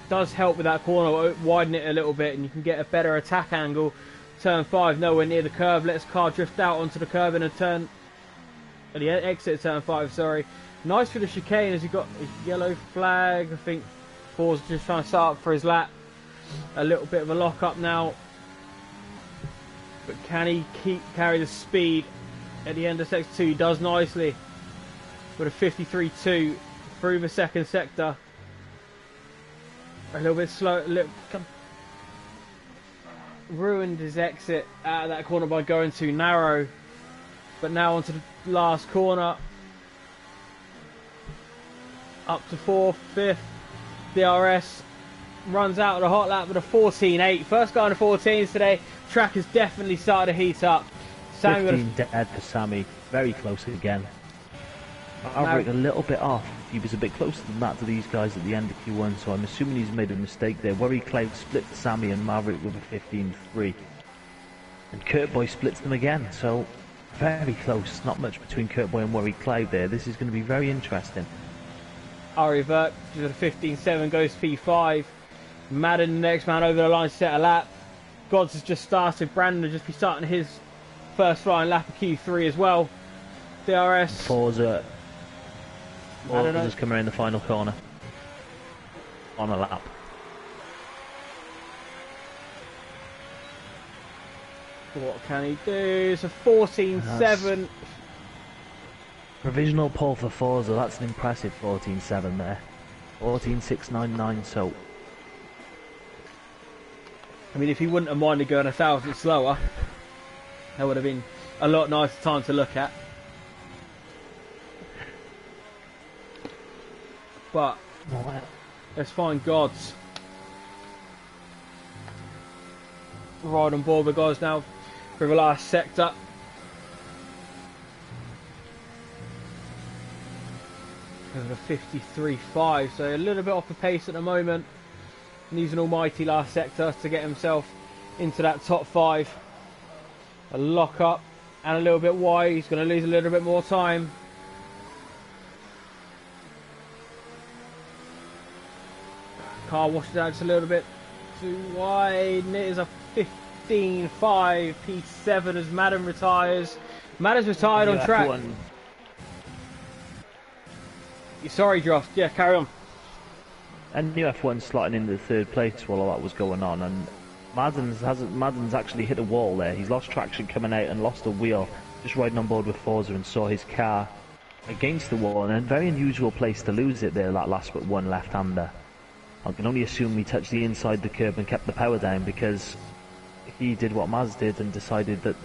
Does help with that corner, widen it a little bit and you can get a better attack angle. Turn 5 nowhere near the curve. Lets car drift out onto the curve in a turn. At the exit of turn 5, sorry. Nice for the chicane as he got a yellow flag. I think Paul's just trying to start up for his lap. A little bit of a lock up now. But can he carry the speed at the end of sector 2? He does nicely with a 53.2 through the second sector. A little bit slow, ruined his exit out of that corner by going too narrow. But now onto the last corner. Up to 4th, 5th. DRS runs out of the hot lap with a 14.8. First guy in the 14s today. Track has definitely started to heat up. 15 dead for Sammy. Very close again. Maverick a little bit off. He was a bit closer than that to these guys at the end of Q1, so I'm assuming he's made a mistake there. Worry Cloud split Sammy and Maverick with a 15.3. And Kurt Boy splits them again, so very close. Not much between Kurt Boy and Worry Cloud there. This is going to be very interesting. Ari Vert with a 15.7 goes P5. Madden, the next man over the line, set a lap. Gods has just started. Brandon will just be starting his first flying lap of Q3 as well. DRS. Forza's coming in the final corner. On a lap. What can he do? It's a 14.7. Provisional pole for Forza. That's an impressive 14.7 there. 14.699, so... I mean, if he wouldn't have minded going 1,000 slower, that would have been a lot nicer time to look at. But let's find Gods. Right on board with guys now for the last sector. With a 53.5, so a little bit off the pace at the moment. Needs an almighty last sector to get himself into that top 5. A lock up and a little bit wide. He's going to lose a little bit more time. Car washes out just a little bit too wide. And it is a 15.5 P7 as Madden retires. Madden's retired on track. Sorry, Droft. Yeah, carry on. And new F1 slotting in the 3rd place while all that was going on, and Madden's actually hit a wall there. He's lost traction coming out and lost a wheel just riding on board with Forza and saw his car against the wall, and a very unusual place to lose it there, that last but one left-hander. I can only assume he touched the inside the curb and kept the power down, because he did what Maz did and decided that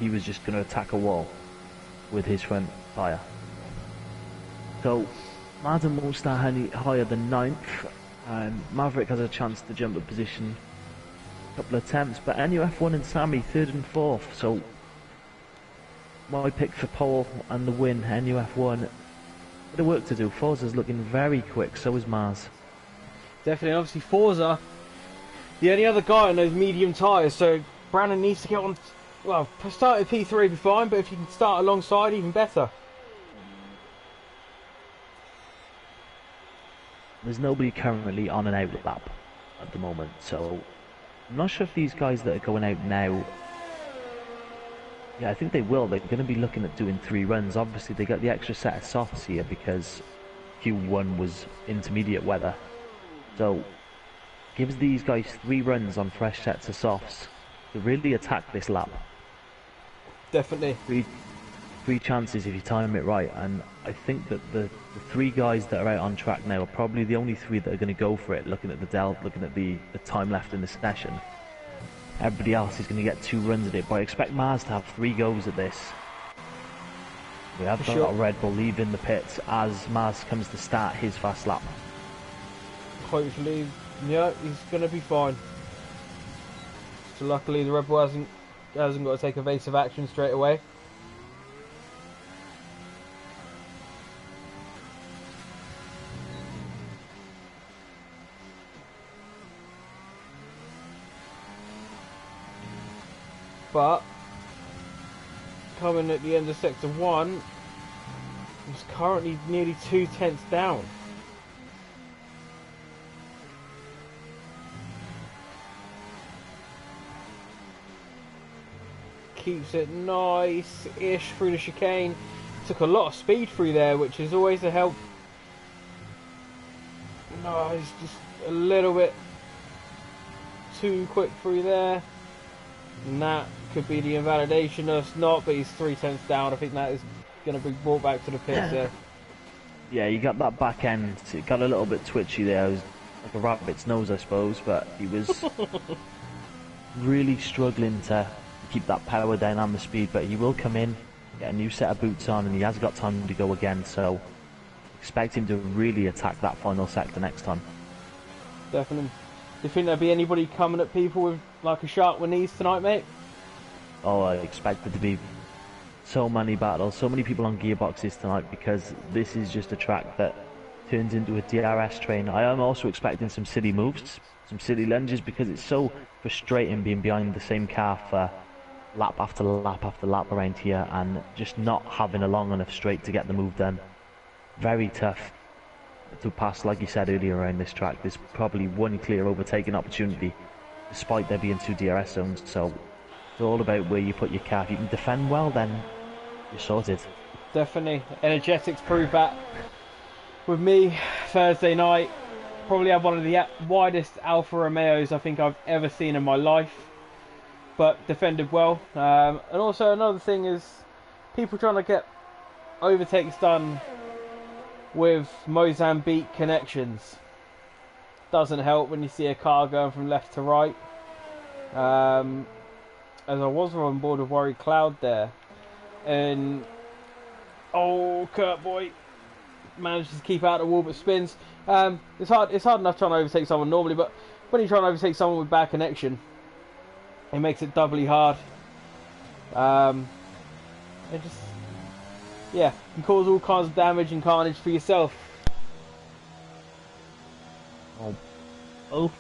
he was just going to attack a wall with his front tyre. So Madden won't start any higher than 9th. Maverick has a chance to jump a position, a couple of attempts, but NUF1 and Sammy 3rd and 4th. So my pick for pole and the win, NUF1. Bit of work to do. Forza's looking very quick, so is Mars. Definitely, obviously Forza, the only other guy on those medium tyres, so Brandon needs to get on. Well, start at P3 would be fine, but if you can start alongside, even better. There's nobody currently on an out lap at the moment, so I'm not sure if these guys that are going out now. Yeah, I think they will. They're going to be looking at doing 3 runs. Obviously, they got the extra set of softs here because Q1 was intermediate weather. So, gives these guys 3 runs on fresh sets of softs to really attack this lap. Definitely. Three chances if you time it right, and I think that the 3 guys that are out on track now are probably the only 3 that are going to go for it, looking at the time left in the session. Everybody else is going to get 2 runs at it, but I expect Mars to have 3 goes at this. We have got Red Bull leaving the pits as Mars comes to start his fast lap. Hopefully, yeah, he's going to be fine. So luckily the Red Bull hasn't got to take evasive action straight away. But coming at the end of sector 1, he's currently nearly 2 tenths down. Keeps it nice-ish through the chicane. Took a lot of speed through there, which is always a help. No, he's just a little bit too quick through there. And that could be the invalidation. It's not, but he's 3 tenths down. I think that is going to be brought back to the pits there. Yeah, you got that back end. It got a little bit twitchy there. It was like a rabbit's nose, I suppose, but he was really struggling to keep that power down and the speed. But he will come in, get a new set of boots on, and he has got time to go again. So expect him to really attack that final sector next time. Definitely. Do you think there'll be anybody coming at people with like a shark with knees tonight, mate? Oh, I expect there to be so many battles, so many people on gearboxes tonight, because this is just a track that turns into a DRS train. I am also expecting some silly moves, some silly lunges, because it's so frustrating being behind the same car for lap after lap after lap around here and just not having a long enough straight to get the move done. Very tough to pass, like you said earlier, around this track. There's probably one clear overtaking opportunity, despite there being 2 DRS zones. So it's all about where you put your car. If you can defend well, then you're sorted. Definitely. Energetics proved that with me Thursday night. Probably had one of the widest Alfa Romeos I think I've ever seen in my life, but defended well. And also another thing is people trying to get overtakes done with Mozambique connections. Doesn't help when you see a car going from left to right. As I was on board with Worry Cloud there, and Kurt Boy manages to keep out of the wall but spins. It's hard enough trying to overtake someone normally, but when you're trying to overtake someone with bad connection, it makes it doubly hard. It just, yeah, can cause all kinds of damage and carnage for yourself. Both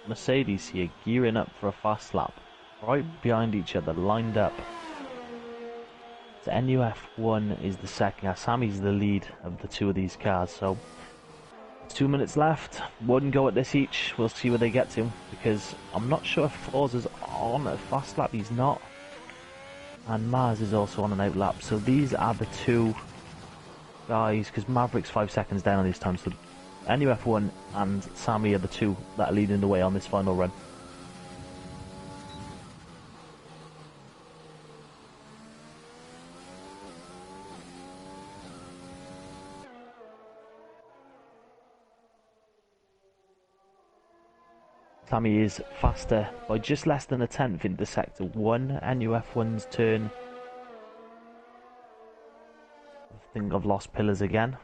Mercedes here gearing up for a fast lap, right behind each other, lined up. So NUF1 is the second, Sammy's the lead of the 2 of these cars. So 2 minutes left, 1 go at this each. We'll see where they get to, because I'm not sure if Forza's on a fast lap. He's not, and Mars is also on an out lap. So these are the 2 guys, because Maverick's 5 seconds down on these times. So NUF1 and Sammy are the 2 that are leading the way on this final run. Sammy is faster by just less than a tenth into sector 1. NUF1's turn. I think I've lost pillars again.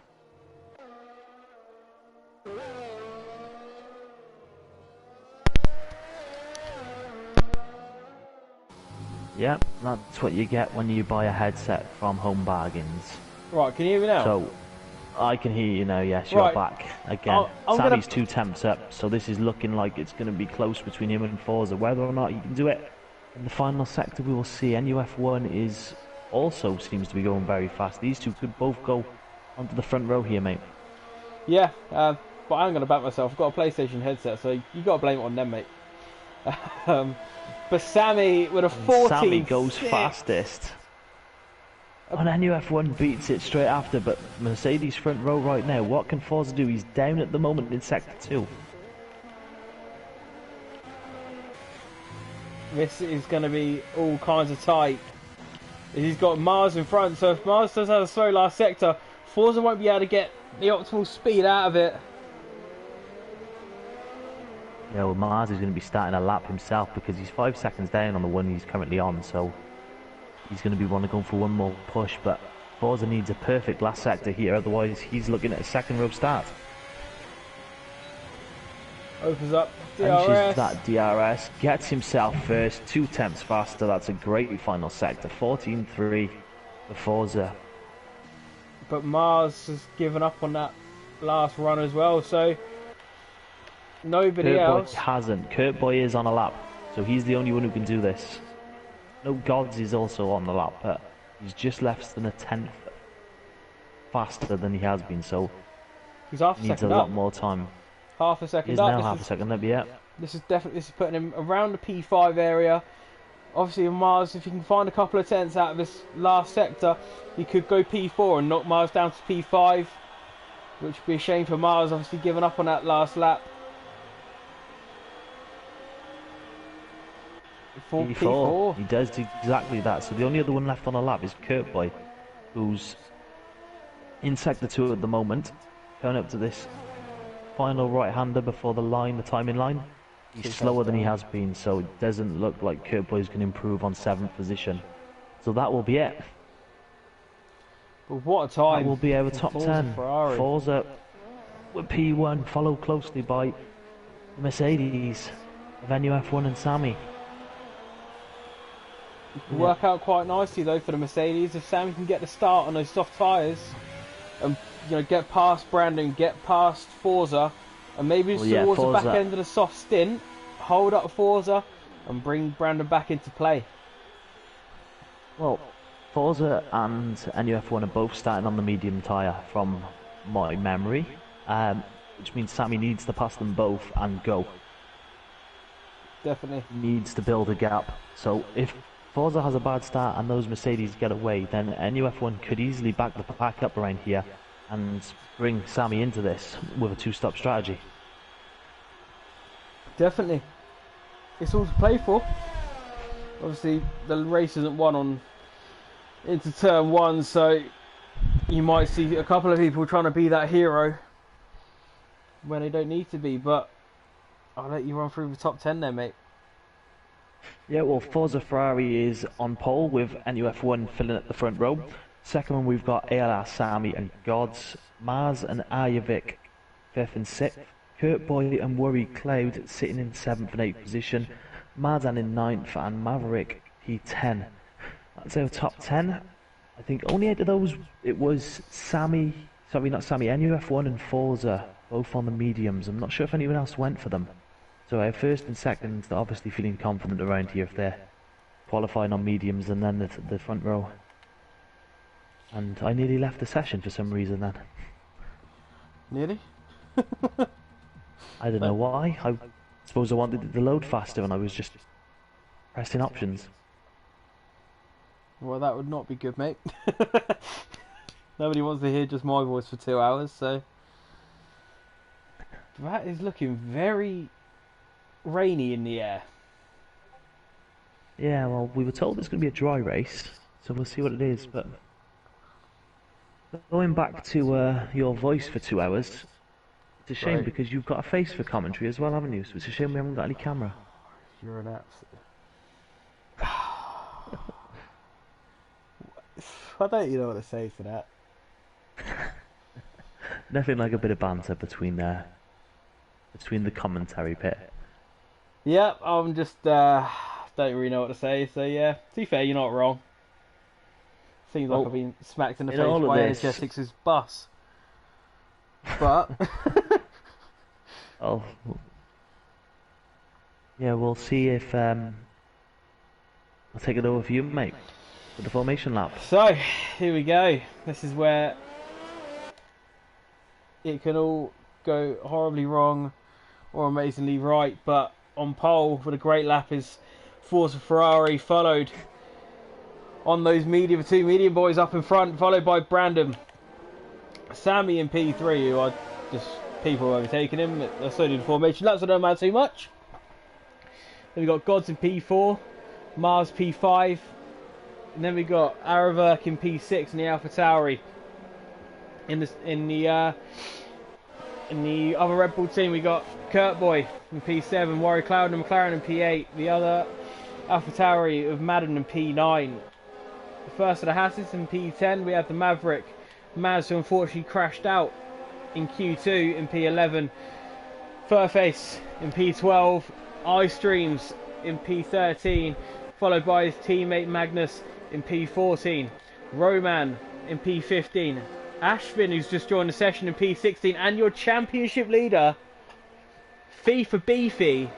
Yep, that's what you get when you buy a headset from Home Bargains. Right, can you hear me now? So, I can hear you now, yes, you're back again. Sammy's 2 temps up, so this is looking like it's going to be close between him and Forza. Whether or not he can do it in the final sector, we will see. NUF1 is also seems to be going very fast. These 2 could both go onto the front row here, mate. Yeah, but I'm going to back myself. I've got a PlayStation headset, so you got to blame it on them, mate. But Sammy with a And 14. Sammy goes fastest. And NUF1 beats it straight after, but Mercedes front row right now. What can Forza do? He's down at the moment in Sector 2. This is going to be all kinds of tight. He's got Mars in front, so if Mars does have a slow last sector, Forza won't be able to get the optimal speed out of it. Yeah, well, Mars is going to be starting a lap himself because he's 5 seconds down on the one he's currently on, so he's going to be wanting to go for one more push, but Forza needs a perfect last sector here, otherwise he's looking at a second row start. Opens up DRS. Finishes that DRS, gets himself first, 2 tenths faster. That's a great final sector. 14.3 for Forza. But Mars has given up on that last run as well, so nobody else hasn't. Kurt Boy is on a lap, so he's the only one who can do this. No, Gods is also on the lap, but he's just less than a tenth faster than he has been, so he's half he needs a second lot up. more time. Half a second He's up. now half a second up, yeah. This is putting him around the P5 area. Obviously, Mars, if you can find a couple of tenths out of this last sector, he could go P4 and knock Mars down to P5, which would be a shame for Mars, obviously giving up on that last lap. P4. He does exactly that. So the only other one left on a lap is Kurt Boy, who's in Sector 2 at the moment, going up to this final right-hander before the line, the timing line. He's slower than he has been, so it doesn't look like Kurt Boy's going to improve on 7th position. So that will be it. But what a time. That will be our top 10. Ferrari. Forza with P1, followed closely by Mercedes of NUF1 and Sammy. Work out quite nicely though for the Mercedes if Sammy can get the start on those soft tyres and get past Brandon, get past Forza, and maybe towards the back end of the soft stint, hold up Forza and bring Brandon back into play. Well, Forza and NUF1 are both starting on the medium tyre from my memory, which means Sammy needs to pass them both and go. Definitely. Needs to build a gap. So if Forza has a bad start and those Mercedes get away, then NUF1 could easily back the pack up around here and bring Sammy into this with a 2-stop strategy. Definitely. It's all to play for. Obviously, the race isn't won on into turn 1, so you might see a couple of people trying to be that hero when they don't need to be, but I'll let you run through the top 10 then, mate. Yeah, well, Forza Ferrari is on pole with NUF1 filling at the front row. Second one, we've got ALR, Sammy and Gods. Mars and Arjevic, 5th and 6th. Kurt Boy and Worry Cloud sitting in 7th and 8th position. Marzan in 9th and Maverick P10. That's our top 10. I think only out of those, it was NUF1 and Forza, both on the mediums. I'm not sure if anyone else went for them. So our first and second, they're obviously feeling confident around here if they're qualifying on mediums, and then the front row. And I nearly left the session for some reason then. Nearly? I don't know why. I suppose I wanted it to load faster and I was just pressing options. Well, that would not be good, mate. Nobody wants to hear just my voice for 2 hours, so... That is looking very rainy in the air. Yeah, well, we were told it's going to be a dry race, so we'll see what it is, but... Going back to your voice for 2 hours, it's a shame because you've got a face for commentary as well, haven't you? So it's a shame we haven't got any camera. You're an absolute... I don't even know what to say to that. Nothing like a bit of banter between the commentary pit. Yep, I'm just don't really know what to say. So yeah, to be fair, you're not wrong. Seems like I've been smacked in the face by NHS6's bus. But oh, yeah, we'll see if I'll take it over for you, mate, with the formation lap. So here we go. This is where it can all go horribly wrong or amazingly right, but on pole with a great lap is Forza Ferrari, followed on those two medium boys up in front, followed by Brandon. Sammy in P3, who are just people overtaking him. That's only the formation laps, so don't matter too much. Then we got Gods in P4, Mars P5, and then we got Araverk in P6 in the AlphaTauri. In the other Red Bull team, we got Kurt Boy in P7, Warrior Cloud and McLaren in P8. The other AlphaTauri of Madden in P9. The first of the Hasses in P10, we have the Maverick Maz, who unfortunately crashed out in Q2 in P11. Furface in P12. iStreams in P13, followed by his teammate Magnus in P14. Roman in P15. Ashvin, who's just joined the session, in P16, and your championship leader, FIFA Beefy,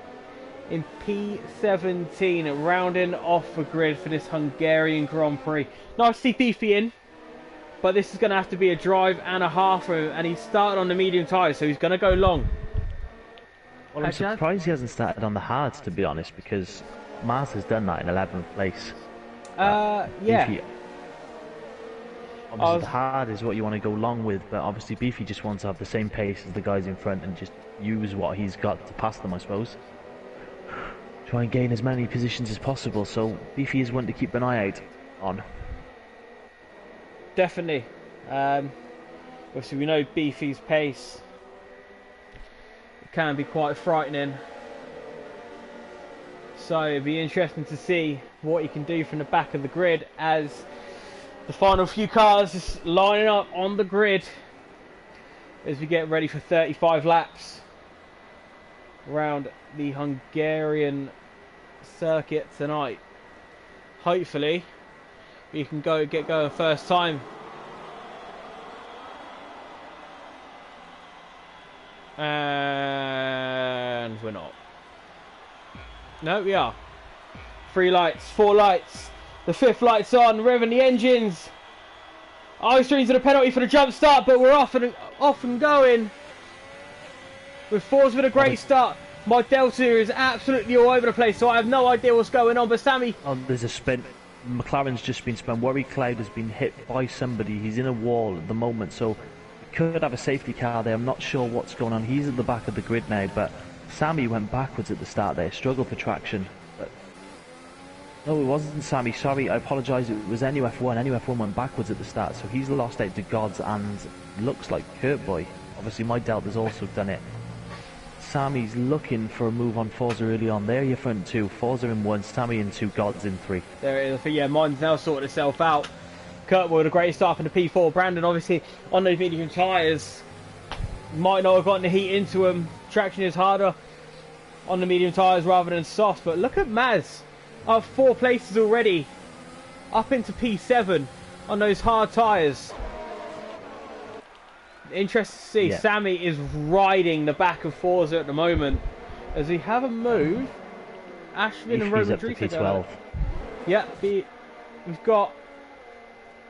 in P17, rounding off the grid for this Hungarian Grand Prix. Nice to see Beefy in, but this is going to have to be a drive and a half for him, and he started on the medium tyres, so he's going to go long. Well, I'm surprised he hasn't started on the hards, to be honest, because Mars has done that in 11th place. Yeah. Beefy, obviously, the hard is what you want to go long with, but obviously Beefy just wants to have the same pace as the guys in front and just use what he's got to pass them, I suppose. Try and gain as many positions as possible, so Beefy is one to keep an eye out on. Definitely. Obviously, we know Beefy's pace can be quite frightening, so it'd be interesting to see what he can do from the back of the grid as the final few cars is lining up on the grid as we get ready for 35 laps around the Hungarian circuit tonight. Hopefully we can get going first time. And we're not. No, we are. 3 lights, 4 lights. The 5th light's on, revving the engines. iStreams with a penalty for the jump start, but we're off and going. With Forza with a great start. My Delta is absolutely all over the place, so I have no idea what's going on. But Sammy... Oh, there's a spin. McLaren's just been spun. Warrior Cloud has been hit by somebody. He's in a wall at the moment, so could have a safety car there. I'm not sure what's going on. He's at the back of the grid now, but Sammy went backwards at the start there, struggled for traction. But no, it wasn't Sammy, sorry, I apologise, it was NUF1. NUF1 went backwards at the start, so he's lost out to Gods and looks like Kurt Boy. Obviously my Delta's also done it. Sammy's looking for a move on Forza early on. There your front two, Forza in 1, Sammy in 2, Gods in 3. There it is. I think, yeah, mine's now sorted itself out. Kurt Boy with a great start in the P4. Brandon, obviously, on those medium tyres, might not have gotten the heat into them. Traction is harder on the medium tyres rather than soft. But look at Maz, up 4 places already, up into P7 on those hard tyres. Interesting to see. Yeah. Sammy is riding the back of Forza at the moment. As we have a move, Ashvin and Roman P12. Yeah, we've got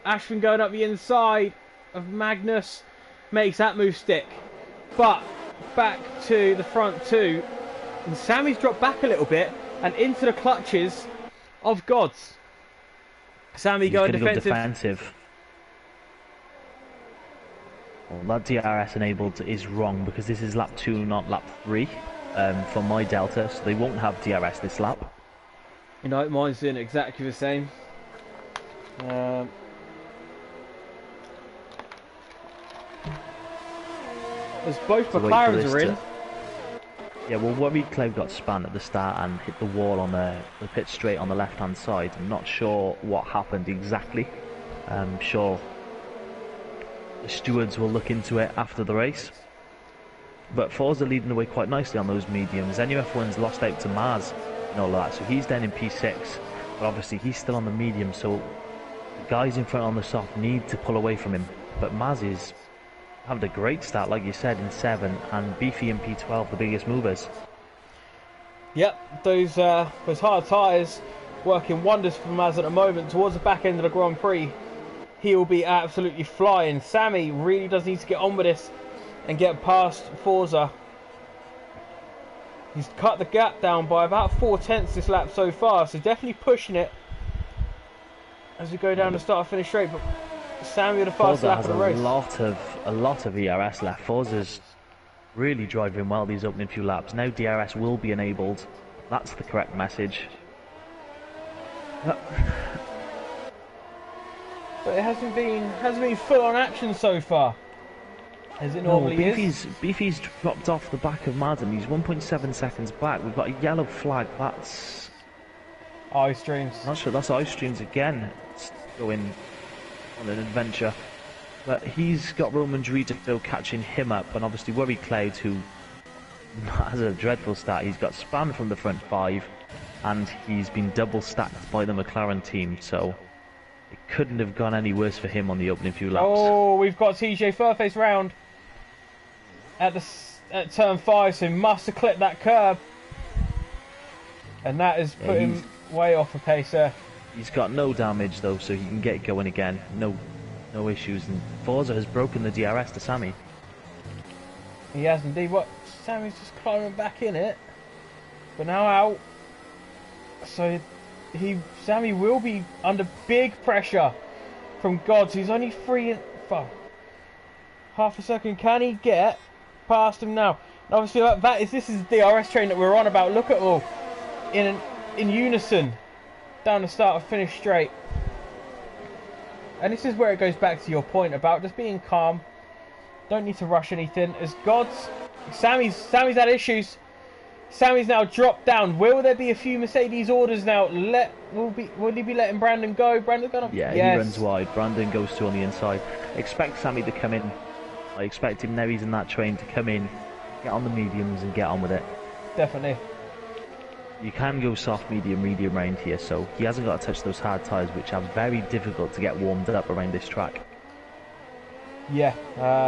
Ashvin going up the inside of Magnus, makes that move stick. But back to the front two, and Sammy's dropped back a little bit and into the clutches of Gods. Sammy going defensive. Well, that DRS enabled is wrong because this is lap 2, not lap 3 for my Delta, so they won't have DRS this lap. You know, mine's doing exactly the same. As both McLarens are in. Yeah, well, Warrior Cloud got spun at the start and hit the wall on the pit straight on the left-hand side. I'm not sure what happened exactly. I'm sure the stewards will look into it after the race. But Forza leading the way quite nicely on those mediums. NUF1's lost out to Mars and all that, so he's down in P6. But obviously he's still on the medium, so the guys in front on the soft need to pull away from him. But Maz is having a great start, like you said, in 7, and Beefy in P12, the biggest movers. Yep, those hard tyres working wonders for Maz at the moment. Towards the back end of the Grand Prix, he will be absolutely flying. Sammy really does need to get on with this and get past Forza. He's cut the gap down by about 4/10 this lap so far, so definitely pushing it as we go down the start finish straight. But Sammy with the fast lap of the race. A lot of ERS left. Forza's really driving well these opening few laps. Now DRS will be enabled. That's the correct message. But it hasn't been full on action so far, as it normally is. Beefy's dropped off the back of Madden. He's 1.7 seconds back. We've got a yellow flag. That's ice streams. Not sure. That's ice streams again. It's going on an adventure. But he's got Roman Dorito catching him up, and obviously Worry Clouds, who has a dreadful start. He's got spun from the front 5, and he's been double stacked by the McLaren team. So it couldn't have gone any worse for him on the opening few laps. Oh, we've got TJ Furface round at turn 5, so he must have clipped that curb, and that has put him way off the pace there. He's got no damage though, so he can get going again. No issues, and Forza has broken the DRS to Sammy. He has indeed. What? Sammy's just climbing back in it, but now out. So Sammy will be under big pressure from Gods. He's only half a second. Can he get past him now? And obviously, this is the DRS train that we're on about. Look at all in unison down the start of finish straight. And this is where it goes back to your point about just being calm. Don't need to rush anything. As Gods, Sammy's had issues. Sammy's now dropped down. Will there be a few Mercedes orders now? Will he be letting Brandon go? Brandon's gonna. Yeah, yes. He runs wide. Brandon goes to on the inside. Expect Sammy to come in. I expect him now. He's in that train to come in, get on the mediums and get on with it. Definitely. You can go soft, medium round here, so he hasn't got to touch those hard tyres, which are very difficult to get warmed up around this track. Yeah.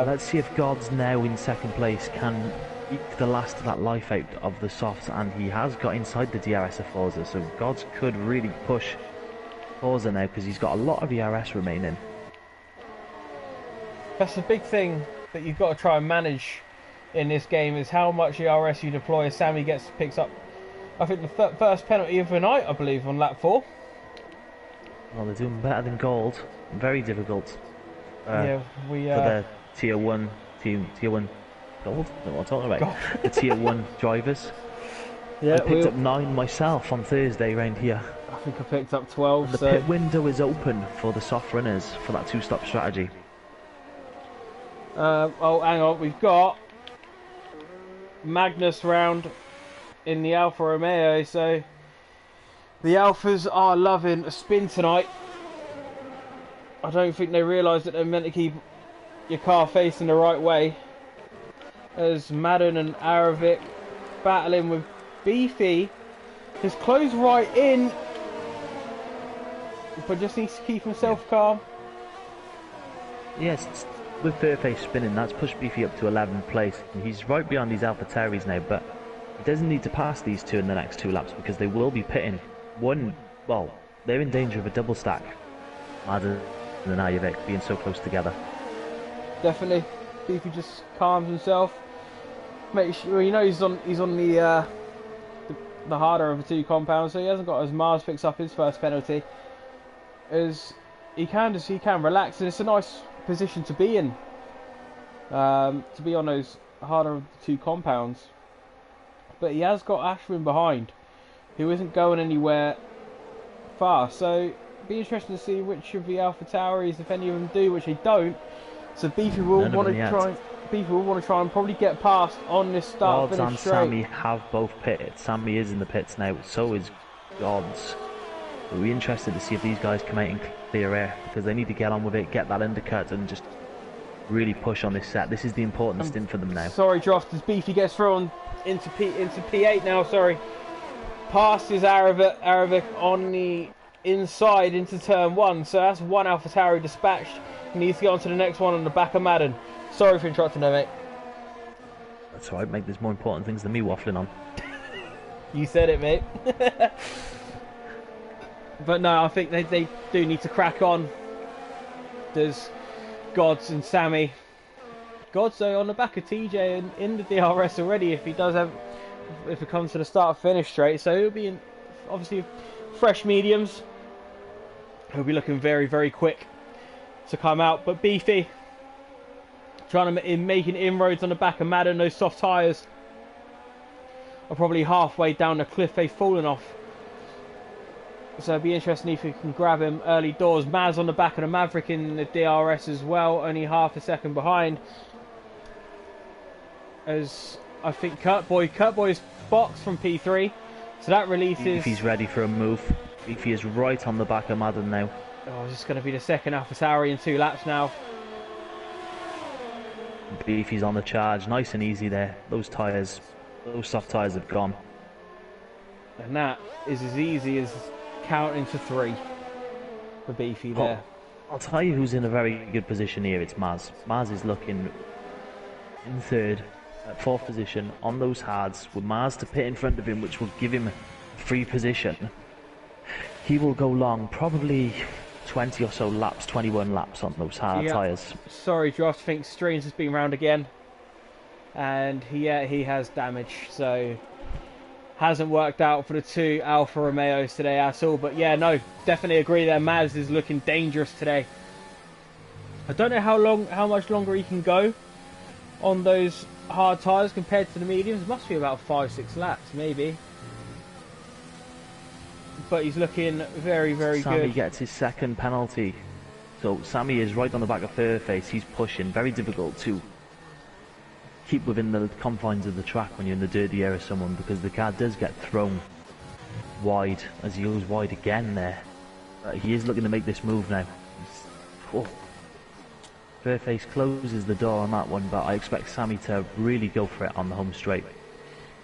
Let's see if God's now in second place can eke the last of that life out of the softs, and he has got inside the DRS of Forza, so Gods could really push Forza now because he's got a lot of ERS remaining. That's the big thing that you've got to try and manage in this game, is how much ERS you deploy as Sammy picks up. I think the first penalty of the night, I believe, on lap 4. Well, they're doing better than Gold. Very difficult. For the tier 1 Gold? I don't know what I'm talking about. The tier 1 drivers. Yeah, I picked up 9 myself on Thursday round here. I think I picked up 12. And the pit window is open for the soft runners for that 2-stop strategy. Oh, hang on. We've got Magnus round in the Alfa Romeo, so the Alphas are loving a spin tonight. I don't think they realise that they're meant to keep your car facing the right way. As Madden and Aravik battling with Beefy, has closed right in, but just needs to keep himself calm. Yes, with Fairface spinning, that's pushed Beefy up to 11th place. And he's right behind these AlphaTauris now, but he doesn't need to pass these two in the next 2 laps because they will be pitting. They're in danger of a double stack. Madden and Aravik being so close together. Definitely. Beefy just calms himself. Make sure, you know, he's on the harder of the 2 compounds, so he hasn't got as Mars picks up his first penalty. As he can relax, and it's a nice position to be in. To be on those harder of the 2 compounds. But he has got Ashwin behind, who isn't going anywhere far. So be interesting to see which of the AlphaTauris, if any of them do, which they don't. So Beefy will want to try and probably get past on this start Gods finish and straight. Sammy have both pitted. Sammy is in the pits now, so is Gods. We'll be interested to see if these guys come out in clear air, because they need to get on with it, get that undercut, and just really push on this set. This is the important stint for them now. Sorry, Droft, as Beefy gets thrown into P8 now. Sorry, past his Aravik on the inside into turn 1. So that's 1 AlphaTauri dispatched. He needs to get on to the next one on the back of Madden. Sorry for interrupting there, mate. That's alright, mate. There's more important things than me waffling on. You said it, mate. But no, I think they do need to crack on. There's Gods and Sammy. Gods though on the back of TJ and in the DRS already. If he does have if it comes to the start-finish straight. So it'll be in, obviously fresh mediums. He'll be looking very, very quick to come out. But Beefy trying to making inroads on the back of Madden. Those soft tyres are probably halfway down the cliff they've fallen off. So it'd be interesting if we can grab him early doors. Maz on the back of the Maverick in the DRS as well, only half a second behind. As I think Kurtboy's boxed from P3, so that releases. If he's ready for a move, if he is right on the back of Madden now. Oh, it's just going to be the second AlphaTauri in 2 laps now. Beefy's on the charge, nice and easy there. Those tyres, those soft tyres have gone. And that is as easy as counting to 3 for Beefy there. I'll tell you who's in a very good position here, it's Maz. Maz is looking in third, at 4th position on those hards, with Maz to pit in front of him, which will give him free position. He will go long, probably 20 or so laps, 21 laps on those hard tyres. Sorry, Josh, I think Streams has been round again. And he has damage, so hasn't worked out for the 2 Alfa Romeos today at all. But yeah, no, definitely agree there. Maz is looking dangerous today. I don't know how much longer he can go on those hard tyres compared to the mediums. It must be about 5-6 laps, maybe. But he's looking very, very good. Sammy gets his second penalty. So Sammy is right on the back of Fairface. He's pushing. Very difficult to keep within the confines of the track when you're in the dirty air of someone, because the car does get thrown wide as he goes wide again there. But he is looking to make this move now. Fairface closes the door on that one, but I expect Sammy to really go for it on the home straight.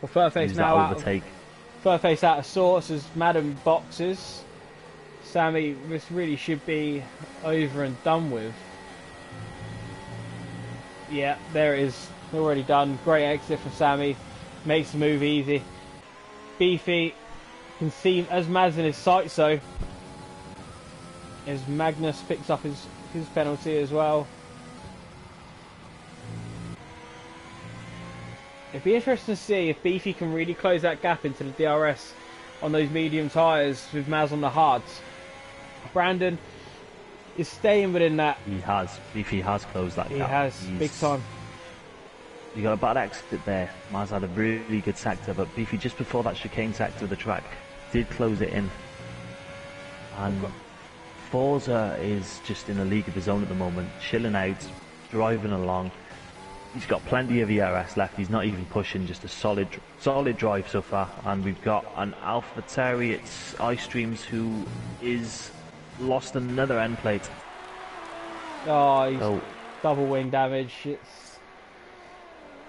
Well, Fairface now overtake. Fairface out of sorts as Madden boxes. Sammy, this really should be over and done with. Yeah, there it is. Already done. Great exit from Sammy. Makes the move easy. Beefy can see as Maz in his sights, so as Magnus picks up his penalty as well. It'd be interesting to see if Beefy can really close that gap into the DRS on those medium tyres with Maz on the hards. Brandon is staying within that. He has. Beefy has closed that gap. He has, big time. You got a bad exit there. Maz had a really good sector, but Beefy just before that chicane sector of the track did close it in. And Forza is just in a league of his own at the moment, chilling out, driving along. He's got plenty of ERS left. He's not even pushing, just a solid drive so far. And we've got an AlphaTauri, it's iStreams, who is lost another end plate. Oh, he's double wing damage.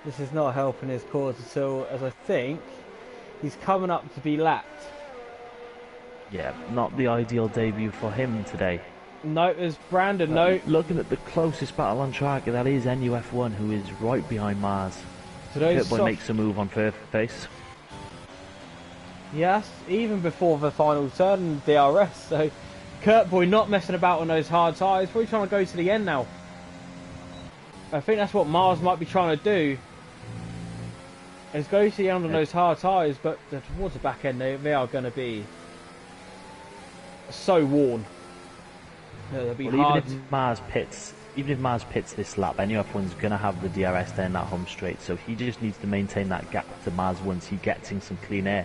This is not helping his cause at all, as I think he's coming up to be lapped. Yeah, not the ideal debut for him today. No, there's Brandon, no. Looking at the closest battle on track, that is NUF1, who is right behind Mars. So Kurtboy makes a move on Fairface. Yes, even before the final turn, DRS. So Kurtboy not messing about on those hard tyres, probably trying to go to the end now. I think that's what Mars might be trying to do, is go to the end on those hard tyres, but towards the back end they are going to be so worn. They'll be hard. Even if Mars pits this lap, NUF1's going to have the DRS there in that home straight, so he just needs to maintain that gap to Mars once he gets in some clean air,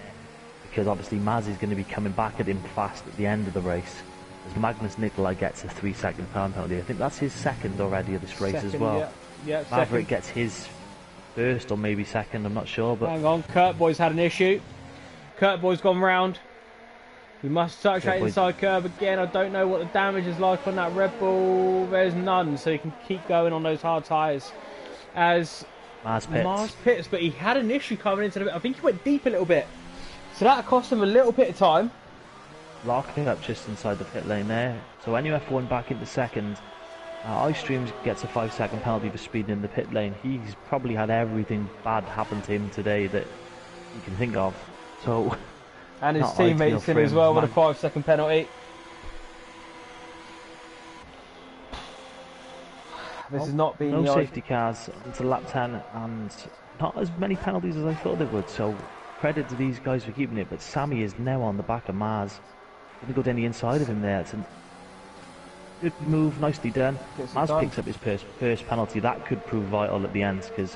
because obviously Maz is going to be coming back at him fast at the end of the race. As Magnus Nikolai gets a 3-second pound penalty. I think that's his second already of this race as well. Yeah, Maverick gets his first or maybe second, I'm not sure. But hang on, Kurtboy's had an issue. Kurtboy's gone round. We must touch that inside curb again. I don't know what the damage is like on that Red Bull. There's none, so he can keep going on those hard tyres. As Mars pits, but he had an issue coming into the... I think he went deep a little bit. So that cost him a little bit of time. Locking up just inside the pit lane there. So NUF1 back into second. iStreams gets a 5-second penalty for speeding in the pit lane. He's probably had everything bad happen to him today that you can think of. So... And his teammates in as well with a 5-second penalty. This has not been no safety cars into lap 10, and not as many penalties as I thought they would. So credit to these guys for keeping it, but Sammy is now on the back of Mars. Gonna go down the inside of him there. It's a good move, nicely done. Mars picks up his first penalty. That could prove vital at the end, because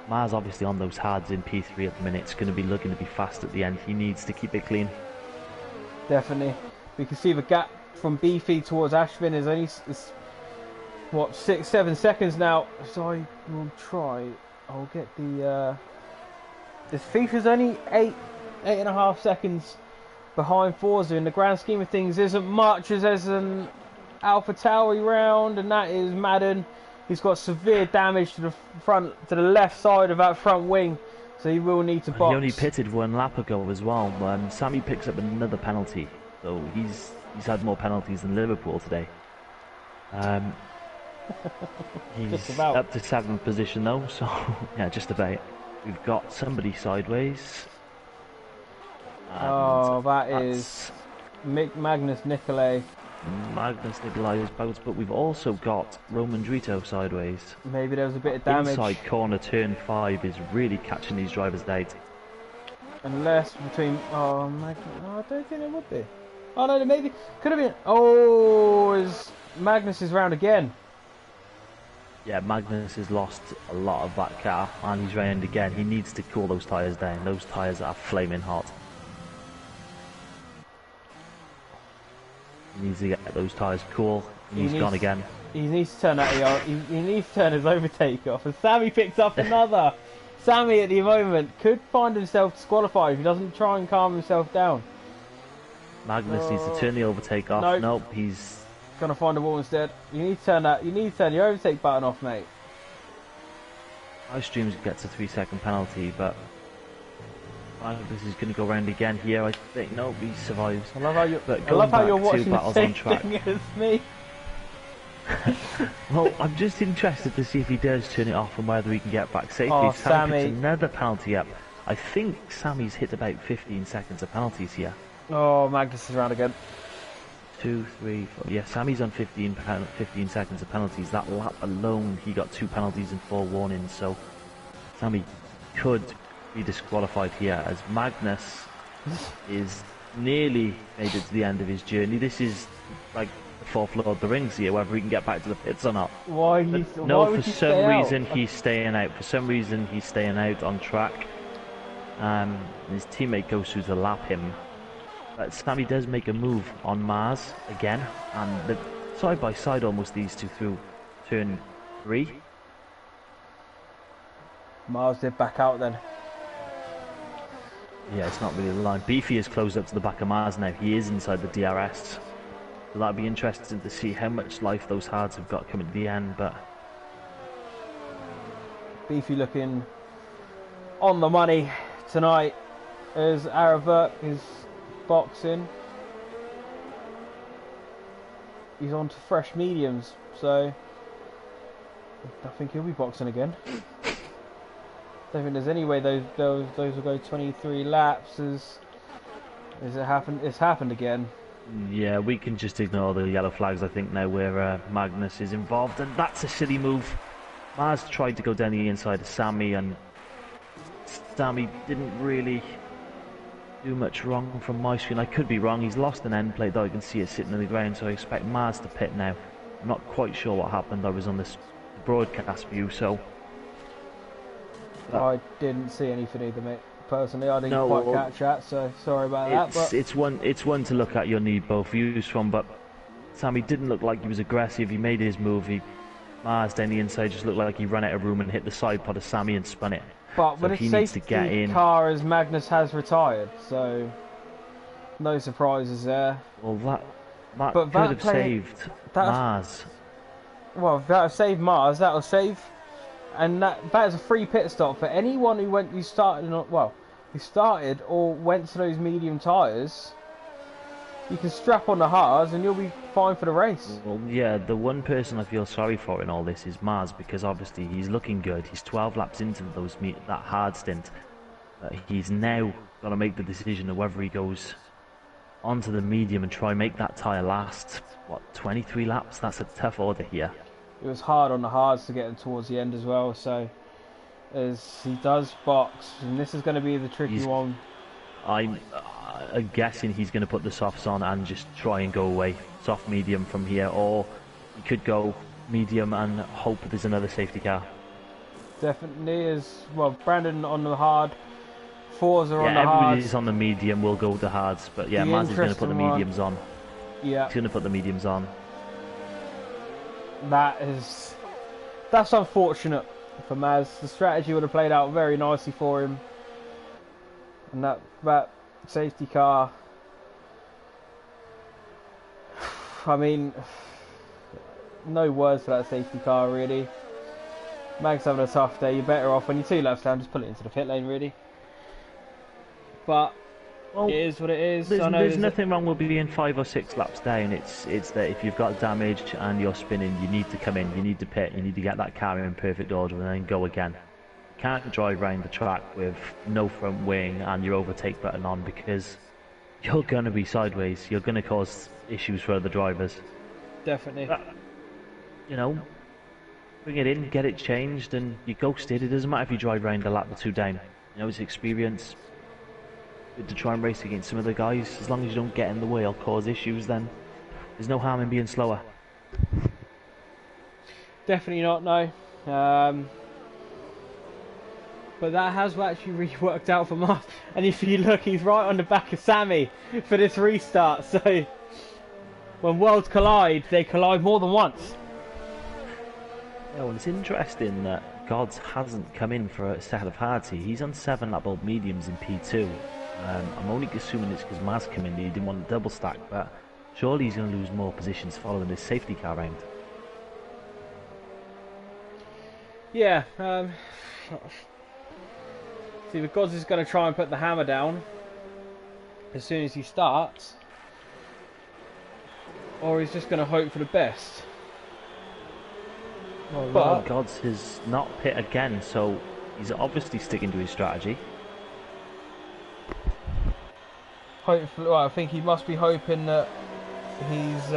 Mars obviously on those hards in P3 at the minute. It's going to be looking to be fast at the end. He needs to keep it clean. Definitely. We can see the gap from Beefy towards Ashvin is only, what, 6-7 seconds now. So I will try. I'll get the... This FIFA's only 8.5 seconds behind Forza. In the grand scheme of things, isn't much as there's an Alpha Tauri round, and that is Madden. He's got severe damage to the left side of that front wing, so he will need to box. He only pitted 1 lap ago as well. Sammy picks up another penalty, so he's had more penalties than Liverpool today. He's up to 7th position though, so yeah, just about. We've got somebody sideways. Oh, that is Magnus Nicolai. Magnus Nicolai is bounced, but we've also got Roman Drito sideways. Maybe there was a bit of damage. Inside corner turn 5 is really catching these drivers out. Unless between... Oh, Magnus... Oh, I don't think it would be. Oh, no, maybe... Could have been... Oh, is Magnus is round again. Yeah, Magnus has lost a lot of that car, and he's round again. He needs to cool those tyres down. Those tyres are flaming hot. He needs to get those tyres cool. He's gone again. He needs to turn that. He needs to turn his overtake off. And Sammy picks up another. Sammy at the moment could find himself disqualified if he doesn't try and calm himself down. Magnus needs to turn the overtake off. Nope, he's gonna find a wall instead. You need to turn that. You need to turn your overtake button off, mate. Streams gets a 3-second penalty, but Magnus is going to go round again here. I think no, he survives. I love how you're watching the same thing as me. Well, I'm just interested to see if he does turn it off and whether he can get back safely. Oh, Sammy picks another penalty up. I think Sammy's hit about 15 seconds of penalties here. Oh, Magnus is round again. 2, 3, 4. Yeah, Sammy's on 15 seconds of penalties. That lap alone, he got 2 penalties and 4 warnings. So Sammy could be disqualified here, as Magnus is nearly made it to the end of his journey. This is like the 4th Lord of the Rings here, whether he can get back to the pits or not. Why? No, for some reason he's staying out. For some reason he's staying out on track. His teammate goes through to lap him. But Sammy does make a move on Mars again, and the side by side almost these two through turn 3. Mars did back out then. Yeah, it's not really the line. Beefy is closed up to the back of Mars now. He is inside the DRS. So that'd be interesting to see how much life those hards have got coming to the end, but Beefy looking on the money tonight as Aravert is boxing. He's on to fresh mediums, so I think he'll be boxing again. Don't think there's any way those will go 23 laps. Is it happened? It's happened again. Yeah, we can just ignore the yellow flags, I think, now where Magnus is involved, and that's a silly move. Mars tried to go down the inside of Sammy, and Sammy didn't really do much wrong from my screen. I could be wrong. He's lost an end plate, though I can see it sitting on the ground, so I expect Mars to pit now. I'm not quite sure what happened. I was on this broadcast view, so I didn't see anything either, mate. Personally, I didn't quite catch that, so sorry about that. But it's one to look at. You'll need both views from, but Sammy didn't look like he was aggressive. He made his move. Mars down the inside just looked like he ran out of room and hit the side pod of Sammy and spun it. But with a safety car, as Magnus has retired, so no surprises there. Well, that could have saved Mars. Well, if that'll save Mars, that'll save. And that is a free pit stop for anyone who started or went to those medium tyres. You can strap on the hards and you'll be fine for the race. Well, yeah, the one person I feel sorry for in all this is Mars, because obviously he's looking good. He's 12 laps into that hard stint. He's now got to make the decision of whether he goes onto the medium and try and make that tyre last. What, 23 laps? That's a tough order here. It was hard on the hards to get them towards the end as well, so as he does box, and this is going to be the tricky one. I'm guessing he's going to put the softs on and just try and go away. Soft medium from here, or he could go medium and hope there's another safety car. Definitely is. Well, Brandon on the hard, Forza on the hard. Yeah, everybody's on the medium, we'll go with the hards. But yeah, Maz is going to put the mediums on. Yeah. He's going to put the mediums on. That's unfortunate for Maz. The strategy would have played out very nicely for him. And that safety car, I mean, no words for that safety car really. Mag's having a tough day. You're better off when you're 2 laps down, just pull it into the pit lane really. But it is what it is. There's nothing wrong with being 5 or 6 laps down. It's that if you've got damage and you're spinning, you need to come in, you need to pit, you need to get that car in perfect order and then go again. You can't drive around the track with no front wing and your overtake button on, because you're going to be sideways. You're going to cause issues for other drivers. Definitely. But, you know, bring it in, get it changed, and you ghosted. It doesn't matter if you drive around a lap or 2 down. You know, it's experience. To try and race against some of the guys, as long as you don't get in the way or cause issues, then there's no harm in being slower. Definitely not, no. But that has actually really worked out for Maz. And if you look, he's right on the back of Sammy for this restart. So when worlds collide, they collide more than once. Yeah, well, it's interesting that Gods hasn't come in for a set of hards here. He's on 7 lap old mediums in P2. I'm only assuming it's because Maz came in, he didn't want a double stack, but surely he's going to lose more positions following this safety car round. Yeah, see, the Gods is going to try and put the hammer down as soon as he starts, or he's just going to hope for the best. Well, Gods has not pit again, so he's obviously sticking to his strategy. Hopefully, well, I think he must be hoping that he's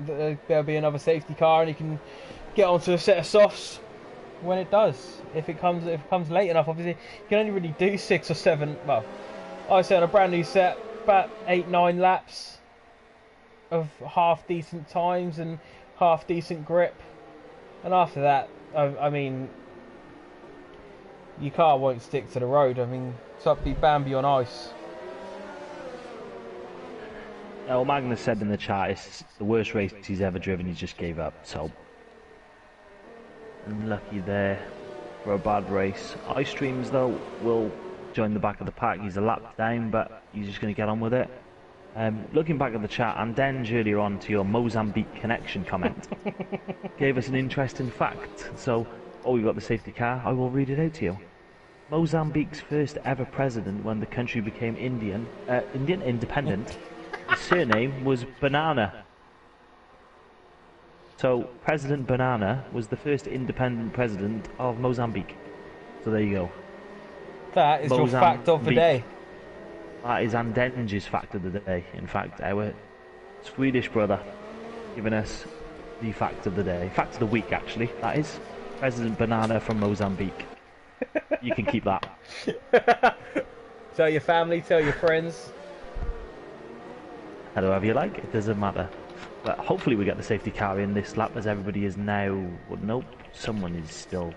that there'll be another safety car and he can get onto a set of softs when it does. If it comes late enough, obviously you can only really do 6 or 7. Well, I say on a brand new set, about 8-9 laps of half decent times and half decent grip, and after that, I mean, your car won't stick to the road. I mean, it's up to Bambi on ice. Well, Magnus said in the chat it's the worst race he's ever driven. He just gave up. So unlucky there for a bad race. Ice Streams though will join the back of the pack. He's a lap down, but he's just going to get on with it. Looking back at the chat, and Denj earlier on to your Mozambique connection comment gave us an interesting fact. So, we've got the safety car. I will read it out to you. Mozambique's first ever president when the country became Indian independent, his surname was Banana. So President Banana was the first independent president of Mozambique. So there you go. That is your fact of the day. That is Andenge's fact of the day. In fact, our Swedish brother giving us the fact of the day. Fact of the week, actually. That is President Banana from Mozambique. You can keep that. Tell your family, tell your friends. However you like, it doesn't matter. But hopefully we get the safety car in this lap, as everybody is now... Well, nope, someone is still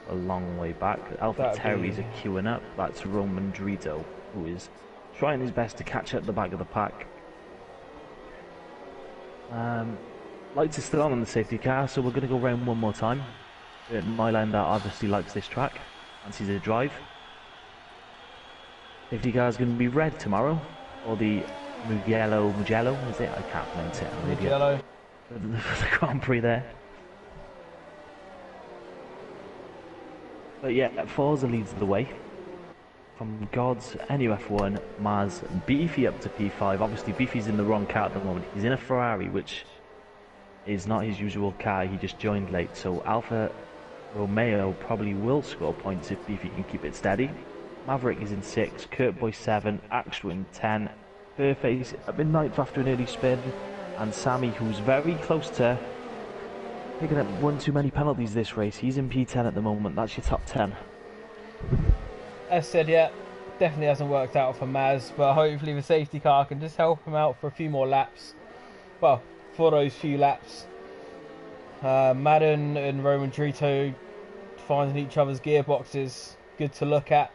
a long way back. Alpha Terry's are queuing up. That's Roman Drito, who is trying his best to catch up the back of the pack. Lights are still on the safety car, so we're going to go round one more time. Mylander obviously likes this track, fancies a drive. Safety car is going to be red tomorrow, or the Mugello, is it? I can't pronounce it. Mugello. The Grand Prix there. But yeah, Forza leads the way. From Gods, NUF1, Maz, Beefy up to P5. Obviously Beefy's in the wrong car at the moment. He's in a Ferrari, which is not his usual car. He just joined late, so Alfa Romeo probably will score points if Beefy can keep it steady. Maverick is in 6, Kurtboy 7, Axel in 10, Fairface up in 9th after an early spin, and Sammy, who's very close to picking up one too many penalties this race. He's in P10 at the moment. That's your top 10. As said, yeah, definitely hasn't worked out for Maz, but hopefully the safety car can just help him out for a few more laps. Well, for those few laps. Madden and Roman Drito finding each other's gearboxes. Good to look at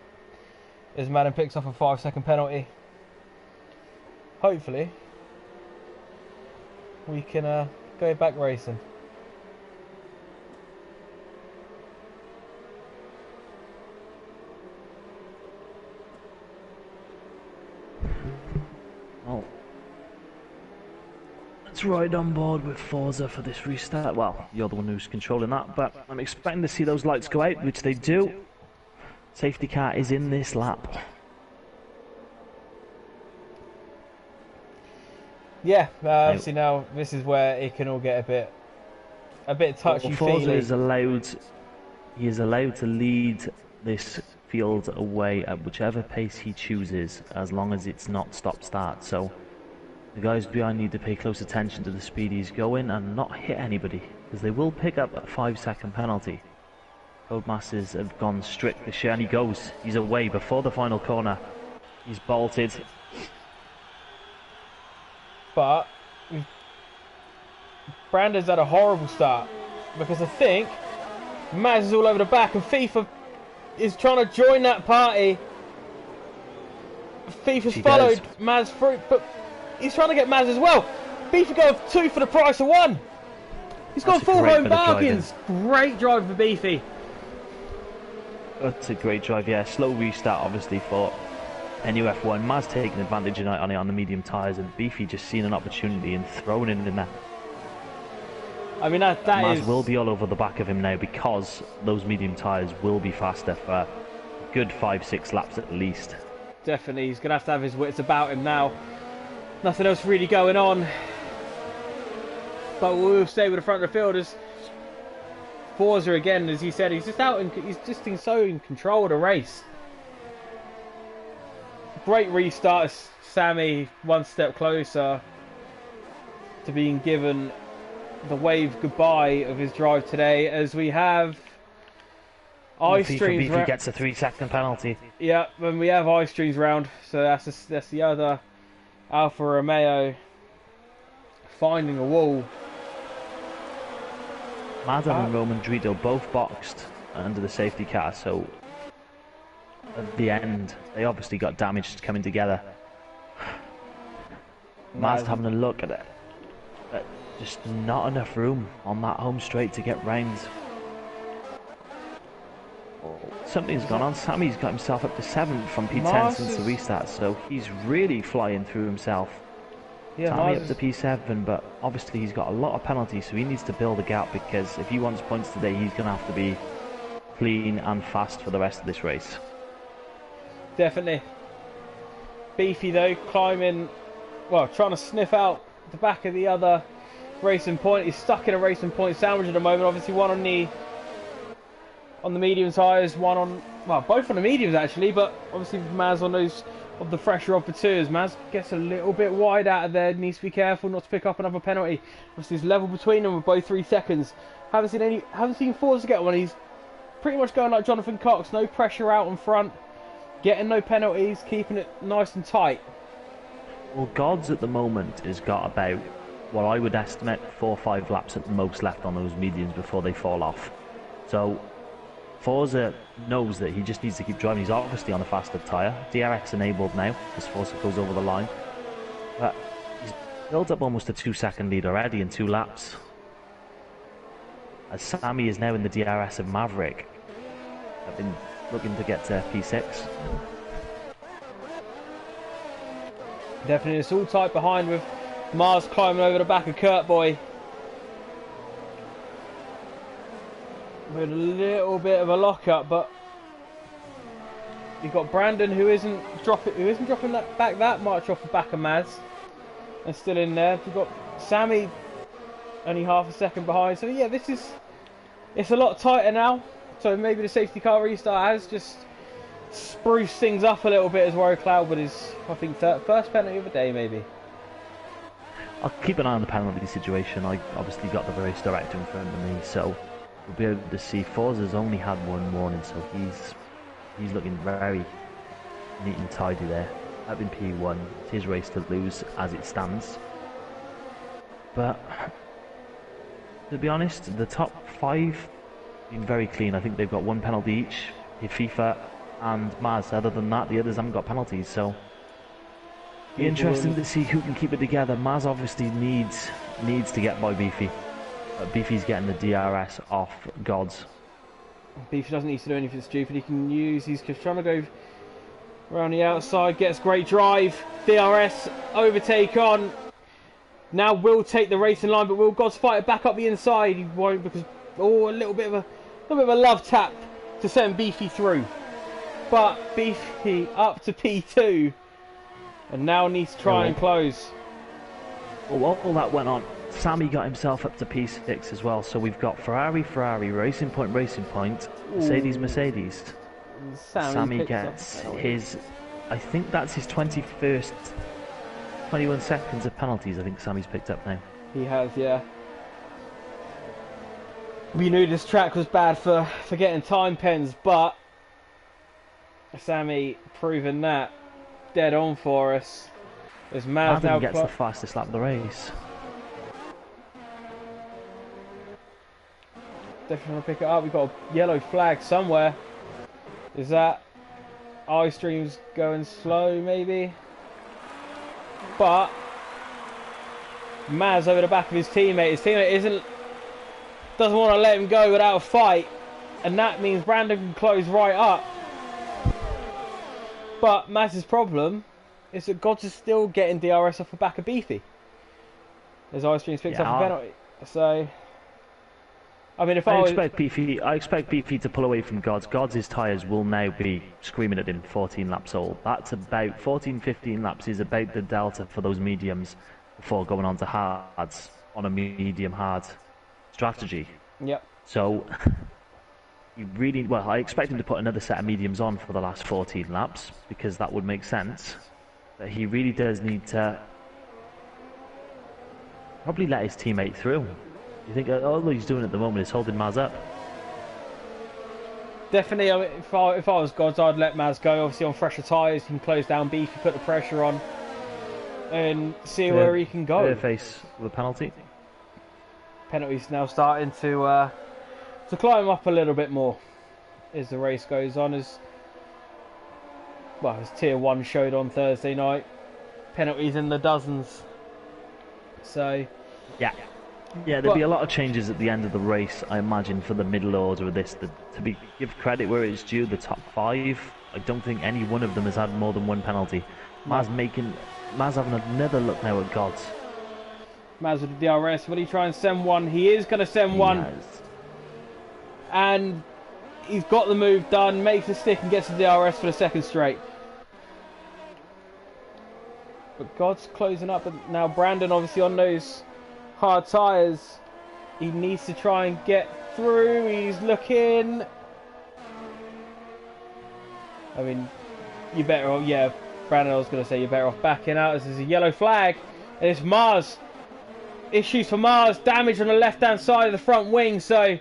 as Madden picks off a 5-second penalty. Hopefully we can go back racing. Well, let's ride on board with Forza for this restart. Well, you're the one who's controlling that, but I'm expecting to see those lights go out, which they do. Safety car is in this lap. Yeah, obviously now this is where it can all get a bit touchy-feely. Forza is allowed. He is allowed to lead this field away at whichever pace he chooses, as long as it's not stop-start. So the guys behind need to pay close attention to the speed he's going and not hit anybody, because they will pick up a 5-second penalty. Roadmasters have gone strict this year, and he goes. He's away before the final corner. He's bolted. But Brandon's had a horrible start, because I think Maz is all over the back and FIFA is trying to join that party. FIFA's followed Maz through, but he's trying to get Maz as well. FIFA going 2 for the price of 1. He's got 4 home bargains. Great drive for Beefy. That's a great drive, yeah. Slow restart, obviously, for NUF1. Maz taking advantage on the medium tyres, and Beefy just seeing an opportunity and throwing it in there. I mean, Maz will be all over the back of him now, because those medium tyres will be faster for a good 5-6 laps at least. Definitely, he's going to have his wits about him now. Nothing else really going on. But we'll stay with the front of the field as Forza again, as he said, he's just so in control of the race. Great restart, Sammy, one step closer to being given the wave goodbye of his drive today, as we have ice streams. Beefy gets a 3-second penalty. Yeah, when we have ice streams round, so that's the other Alfa Romeo finding a wall. Madden and Roman Drito both boxed under the safety car, so at the end they obviously got damaged coming together. Maz having a look at it. Just not enough room on that home straight to get round. Something's gone on. Sammy's got himself up to 7th from P10 since the restart, so he's really flying through himself. Yeah, Sammy up to P7, but obviously he's got a lot of penalties, so he needs to build a gap, because if he wants points today, he's going to have to be clean and fast for the rest of this race. Definitely. Beefy though, climbing, well, trying to sniff out the back of the other racing point. He's stuck in a racing point sandwich at the moment. Obviously one on the medium tyres, one on, well, both on the mediums actually, but obviously Maz on those of the fresher of the twos. Maz gets a little bit wide out of there, needs to be careful not to pick up another penalty. Obviously there's level between them with both 3 seconds. Haven't seen Forza get one. He's pretty much going like Jonathan Cox, no pressure out in front, getting no penalties, keeping it nice and tight. Well, Gods at the moment has got about, what I would estimate, 4 or 5 laps at the most left on those mediums before they fall off. So Forza knows that he just needs to keep driving. He's obviously on a faster tyre. DRX enabled now as Forza goes over the line. But he's built up almost a 2-second lead already in 2 laps. As Sammy is now in the DRS of Maverick. I've been looking to get to P6. Definitely, it's all tight behind with Mars climbing over the back of Kurt Boy. With a little bit of a lock-up, but you've got Brandon who isn't dropping that back that much off the back of Maz, and still in there. You've got Sammy only half a second behind. So yeah, it's a lot tighter now. So maybe the safety car restart has just spruced things up a little bit as Warrior Cloud with his, I think, first penalty of the day maybe. I'll keep an eye on the penalty situation. I obviously got the race director in front of me, so we'll be able to see. Forza's only had one warning, so he's looking very neat and tidy there. Up in P1, it's his race to lose as it stands. But to be honest, the top 5 been very clean. I think they've got 1 penalty each. FIFA and Maz. Other than that, the others haven't got penalties, so be interesting to see who can keep it together. Maz obviously needs to get by Beefy. Beefy's getting the DRS off Gods. Beefy doesn't need to do anything stupid. He can use. He's just trying to go around the outside. Gets great drive. DRS overtake on. Now will take the racing line, but will Gods fight it back up the inside? He won't because a little bit of a love tap to send Beefy through. But Beefy up to P2. And now needs to try and close. Well, while all that went on, Sammy got himself up to P6 as well. So we've got Ferrari, Racing Point, Mercedes. Sammy gets his, I think that's his 21st, 21 seconds of penalties I think Sammy's picked up now. He has, yeah. We knew this track was bad for getting time pens, but Sammy proving that dead on for us. As Maz now gets the fastest lap of the race. Definitely want to pick it up. We've got a yellow flag somewhere. Is that iStream's going slow maybe? But Maz over the back of his teammate. His teammate doesn't want to let him go without a fight, and that means Brandon can close right up. But Maz's problem is that Gods is still getting DRS off the back of Beefy. As iStream picks up a penalty. So, I mean, I expect Beefy to pull away from Gods. Gods' tyres will now be screaming at him 14 laps old. That's about 14, 15 laps is about the delta for those mediums before going on to hards on a medium hard strategy. Yep. So I expect him to put another set of mediums on for the last 14 laps because that would make sense. But he really does need to probably let his teammate through. You think all he's doing at the moment is holding Maz up? Definitely. I mean, if I was Gods, I'd let Maz go. Obviously on fresher tyres, he can close down Beefy, put the pressure on, and see where he can go. Face with a penalty. Penalty's now starting to climb up a little bit more as the race goes on. As Tier 1 showed on Thursday night, penalties in the dozens. So yeah, there'll be a lot of changes at the end of the race, I imagine, for the middle order of this. Give credit where it's due, the top 5, I don't think any one of them has had more than 1 penalty. Maz having another look now at Gods. Maz with the DRS. Will he try and send one? He is going to send one. And he's got the move done, makes the stick and gets the DRS for the second straight. But God's closing up. And now Brandon obviously on those hard tyres. He needs to try and get through. He's looking. I mean, you better off, yeah, Brandon, I was going to say you're better off backing out. This is a yellow flag. And it's Mars. Issues for Mars. Damage on the left-hand side of the front wing. So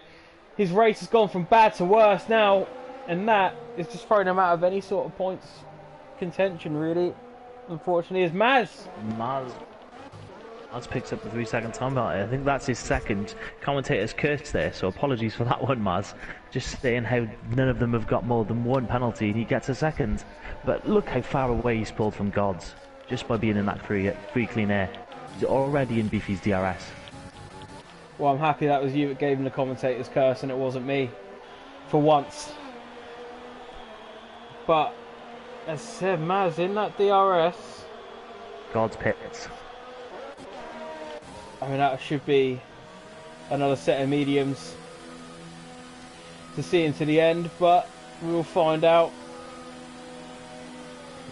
his race has gone from bad to worse now. And that is just throwing him out of any sort of points contention, really. Unfortunately, is Maz. Maz picks up the 3-second time penalty. I think that's his second. Commentator's cursed there, so apologies for that one, Maz. Just saying how none of them have got more than 1 penalty and he gets a second. But look how far away he's pulled from Gods just by being in that free clean air. He's already in Beefy's DRS. Well, I'm happy that was you that gave him the commentator's curse and it wasn't me. For once. But, as I said, Maz in that DRS. Gods pits. I mean, that should be another set of mediums to see into the end, but we'll find out.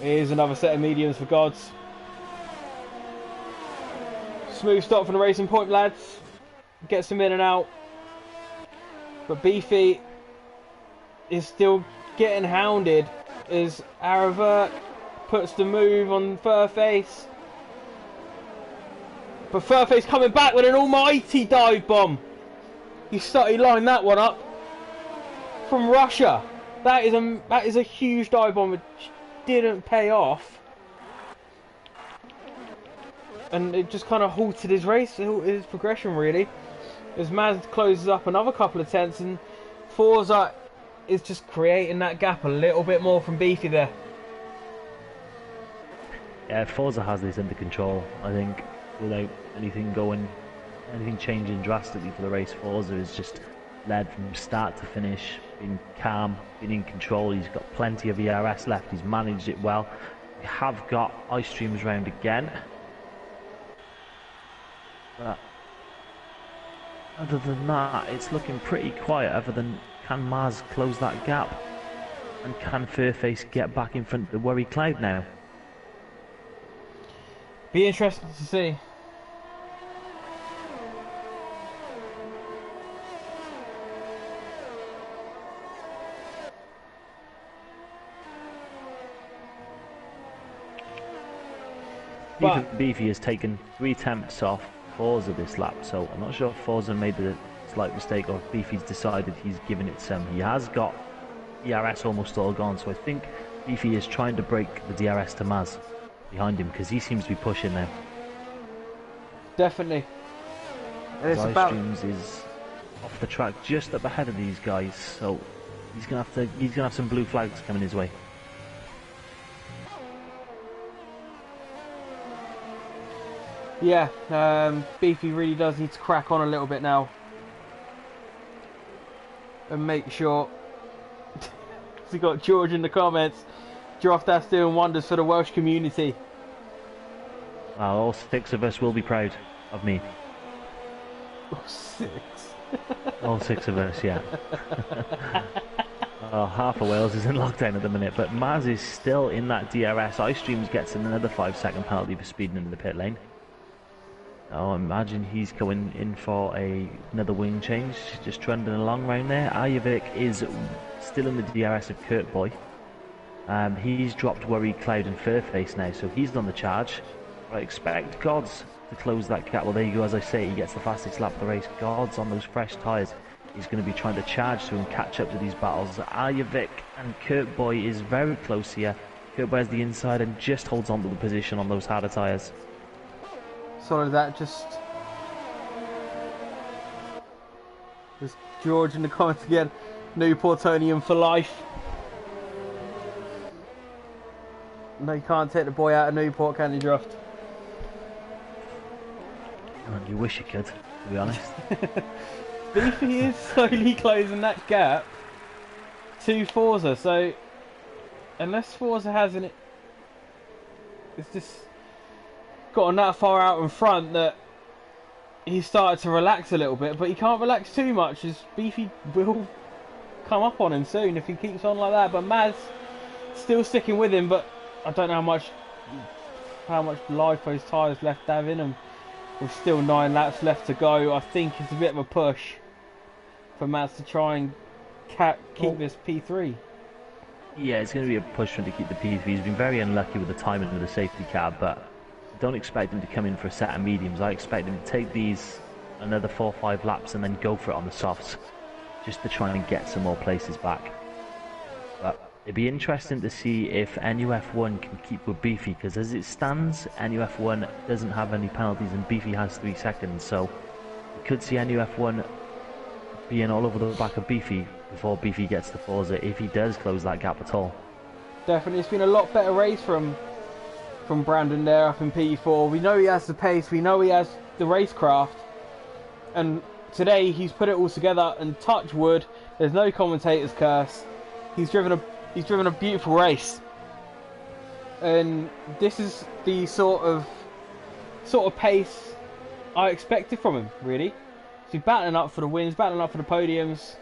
Here's another set of mediums for Gods. Smooth stop from the Racing Point lads. Gets them in and out. But Beefy is still getting hounded as Aravert puts the move on Furface. But Furface coming back with an almighty dive bomb. He lined that one up from Russia. That is a huge dive bomb which didn't pay off. And it just kind of halted his race, his progression really. As Maz closes up another couple of tenths and Forza is just creating that gap a little bit more from Beefy there. Yeah, Forza has this under control. I think without anything changing drastically for the race, Forza is just led from start to finish, being calm, being in control. He's got plenty of ERS left. He's managed it well. We have got ice streams round again. But other than that, it's looking pretty quiet. Other than, can Maz close that gap? And can Furface get back in front of the Worry Cloud now? Be interesting to see. Even Beefy has taken 3 attempts off Forza this lap, so I'm not sure if Forza made a slight mistake or if Beefy's decided he's giving it some. He has got DRS almost all gone, so I think Beefy is trying to break the DRS to Maz behind him because he seems to be pushing now. Definitely. And it's Ice Streams is off the track just up ahead of these guys, so he's gonna have some blue flags coming his way. Yeah, Beefy really does need to crack on a little bit now. And make sure... We got George in the comments. Giraffe that's doing wonders for the Welsh community. Well, all 6 of us will be proud of me. All 6? All 6 of us, yeah. Oh, half of Wales is in lockdown at the minute, but Maz is still in that DRS. Ice Streams gets another 5-second penalty for speeding into the pit lane. Oh, imagine he's going in for another wing change, just trending along around there. Ajovic is still in the DRS of Kurt Boy. He's dropped Worry Cloud and Furface now, so he's on the charge. I expect Gods to close that gap. Well, there you go, as I say, he gets the fastest lap of the race. Gods on those fresh tyres. He's going to be trying to charge to and catch up to these battles. Ajovic and Kurt Boy is very close here. Kurt Boy has the inside and just holds on to the position on those harder tyres. Sorry, that just... There's George in the comments again. Newportonian for life. No, you can't take the boy out of Newport, can you, Draft? You wish you could, to be honest. Beefy is slowly closing that gap to Forza, so... Unless Forza hasn't... It's just... gotten that far out in front that he started to relax a little bit, but he can't relax too much as Beefy will come up on him soon if he keeps on like that. But Maz still sticking with him, but I don't know how much life those tyres left have in them. With still 9 laps left to go, I think it's a bit of a push for Maz to try and keep this P3. Yeah, it's going to be a push for him to keep the P3. He's been very unlucky with the timing of the safety car, but don't expect him to come in for a set of mediums. I expect him to take these another 4 or 5 laps and then go for it on the softs, just to try and get some more places back. But it'd be interesting to see if NUF1 can keep with Beefy, because as it stands, NUF1 doesn't have any penalties and Beefy has 3 seconds, so we could see NUF1 being all over the back of Beefy before Beefy gets to Forza, if he does close that gap at all. Definitely, it's been a lot better race from Brandon there up in P4. We know he has the pace, we know he has the racecraft, and today he's put it all together, and touch wood, there's no commentator's curse. He's driven a beautiful race, and this is the sort of pace I expected from him, really. So he's battling up for the wins, battling up for the podiums.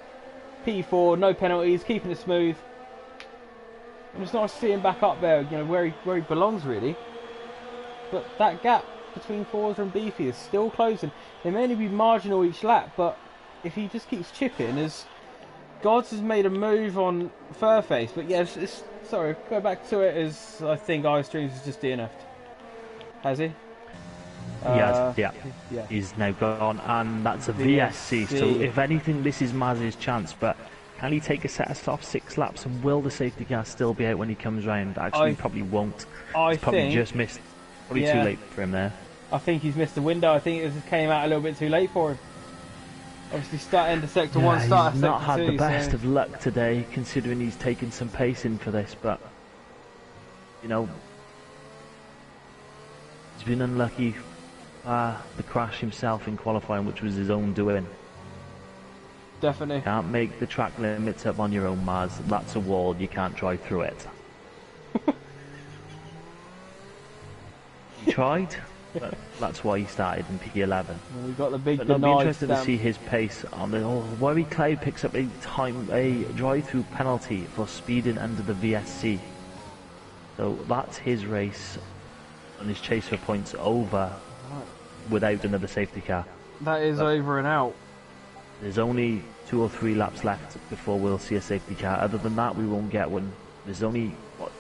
P4, no penalties, keeping it smooth. And it's nice to see him back up there, you know, where he belongs, really. But that gap between Forza and Beefy is still closing. They may only be marginal each lap, but if he just keeps chipping, as Gods has made a move on Furface, but yeah, sorry, go back to it, as I think Ice Dreams is just DNF'd. Has he? He has, yeah. Yeah. He's now gone, and that's a VSC. So if anything, this is Maz's chance. But can he take a set of soft 6 laps, and will the safety car still be out when he comes round? Actually, he probably won't. He's probably just missed. Probably too late for him there. I think he's missed the window. I think it just came out a little bit too late for him. Obviously, start into sector 1, start he's sector 2. not had the best of luck today, considering he's taken some pace in for this. But you know, he's been unlucky. The crash himself in qualifying, which was his own doing. Definitely. Can't make the track limits up on your own, Maz. That's a wall, you can't drive through it. He tried, but that's why he started in P11. Well, we got the big but it'll be interesting to see his pace on the Worry Cloud picks up a drive-through penalty for speeding under the VSC. So that's his race and his chase for points over without another safety car. That is over and out. There's only 2 or 3 laps left before we'll see a safety car. Other than that, we won't get one. There's only,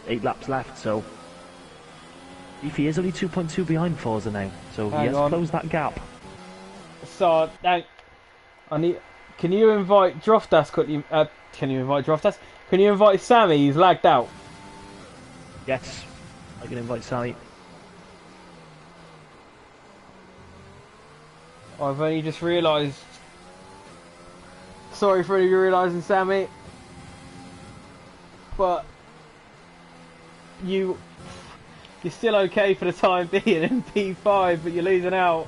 8 laps left, so if he is only 2.2 behind Forza now, so he has closed that gap. So, I need. Can you invite Droftas? Can you invite Droftas? Can you invite Sammy? He's lagged out. Yes, I can invite Sammy. I've only just realised. Sorry for you realising, Sammy. But you're still okay for the time being in P5, but you're losing out,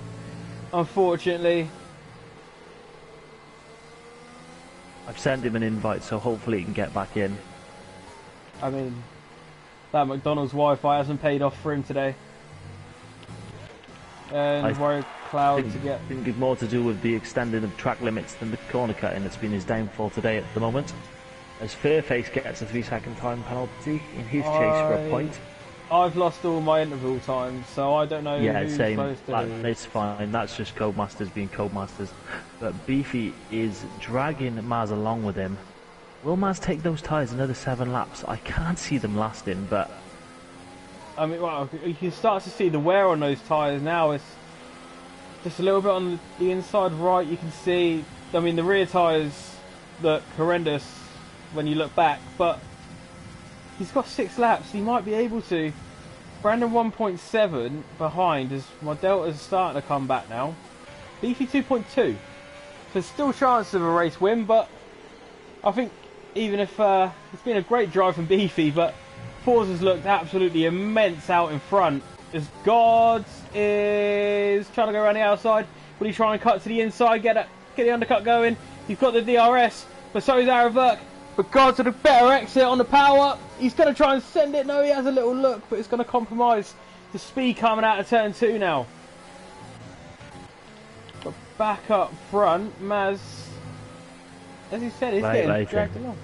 unfortunately. I've sent him an invite, so hopefully he can get back in. I mean, that McDonald's Wi-Fi hasn't paid off for him today. And Warrior Cloud to get... I think it's more to do with the extending of track limits than the corner cutting that's been his downfall today at the moment. As Fairface gets a 3-second time penalty in his chase for a point. I've lost all my interval times, so I don't know who's same. supposed to... It's fine, that's just Codemasters being Codemasters. But Beefy is dragging Maz along with him. Will Maz take those tyres another 7 laps? I can't see them lasting, but... I mean, well, you can start to see the wear on those tyres now. It's just a little bit on the inside right. You can see, I mean, the rear tyres look horrendous when you look back, but he's got 6 laps. He might be able to. Brandon 1.7 behind as my Delta's starting to come back now. Beefy 2.2. There's still chance of a race win, but I think even if it's been a great drive from Beefy, but Forza's looked absolutely immense out in front. As Gods is trying to go around the outside. Will he try and cut to the inside, get the undercut going? He's got the DRS, but so is Araverk. But Gods with a better exit on the power. He's going to try and send it. No, he has a little look, but it's going to compromise the speed coming out of turn 2 now. But back up front, Maz, as he said, he's getting dragged along.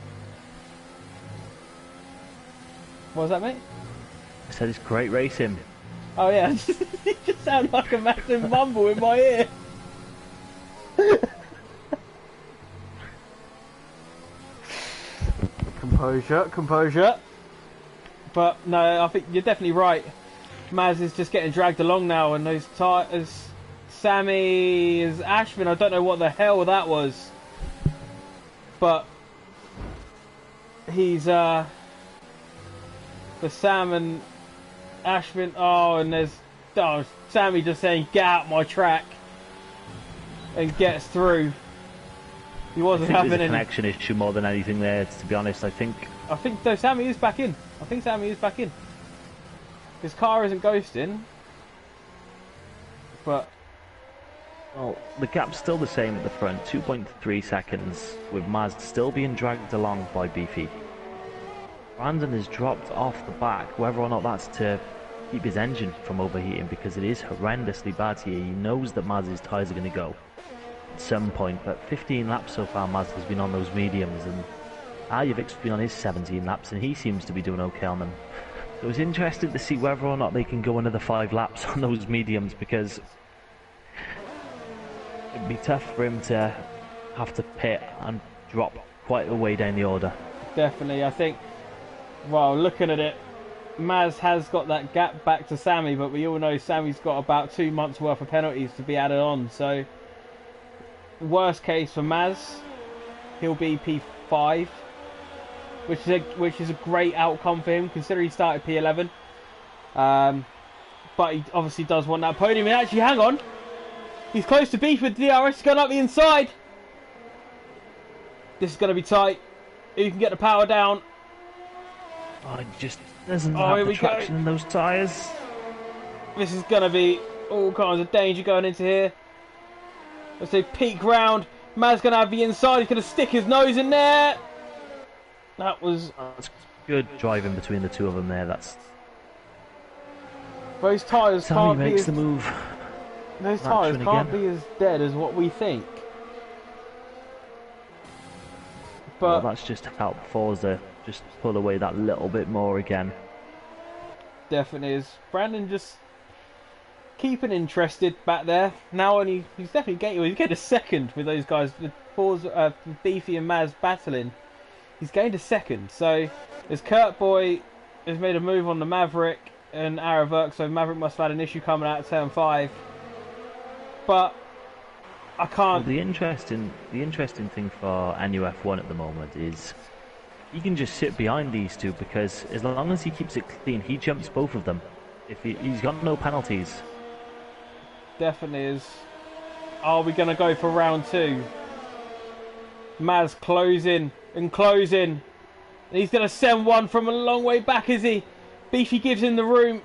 What was that, mate? I said it's great racing. Oh yeah, you just sound like a massive mumble in my ear. Composure. But no, I think you're definitely right. Maz is just getting dragged along now, and those tires, Sammy is Ashvin. I don't know what the hell that was, but he's for Sam and Ashvin. Oh, and there's Sammy just saying get out my track and gets through. He wasn't having there's a any connection issue more than anything there, to be honest. I think though Sammy is back in. His car isn't ghosting, but well, the gap's still the same at the front, 2.3 seconds, with Maz still being dragged along by Beefy. Brandon has dropped off the back, whether or not that's to keep his engine from overheating, because it is horrendously bad here. He knows that Maz's tyres are going to go at some point, but 15 laps so far Maz has been on those mediums, and Aljovic's been on his 17 laps, and he seems to be doing okay on them. So it's interesting to see whether or not they can go another 5 laps on those mediums, because it'd be tough for him to have to pit and drop quite a way down the order. definitely, I think, well, looking at it, Maz has got that gap back to Sammy, but we all know Sammy's got about 2 months worth of penalties to be added on. So, worst case for Maz, he'll be P5, which is a great outcome for him considering he started P11. But he obviously does want that podium. And actually, hang on, he's close to beef with DRS. He's going up the inside. This is going to be tight. Who can get the power down? Oh, it just doesn't have the traction in those tyres. This is going to be all kinds of danger going into here. Let's say peak round. Maz's going to have the inside. He's going to stick his nose in there. That's good driving between the two of them there. Those tyres can't be makes the move. Those tyres can't be as dead as what we think. But well, that's just helped Forza just pull away that little bit more again. Definitely is. Brandon just keeping interested back there. Now he's definitely getting a second with those guys. With Forza, Beefy and Maz battling. He's gained a second. So as Kurt Boy has made a move on the Maverick and Araverk, so Maverick must have had an issue coming out of turn 5. But I can't. Well, the interesting thing for NUF1 at the moment is he can just sit behind these two because as long as he keeps it clean, he jumps both of them. If he's got no penalties. Definitely is. Are we going to go for round 2? Maz closing and closing. And he's going to send one from a long way back, is he? Beefy gives him the room.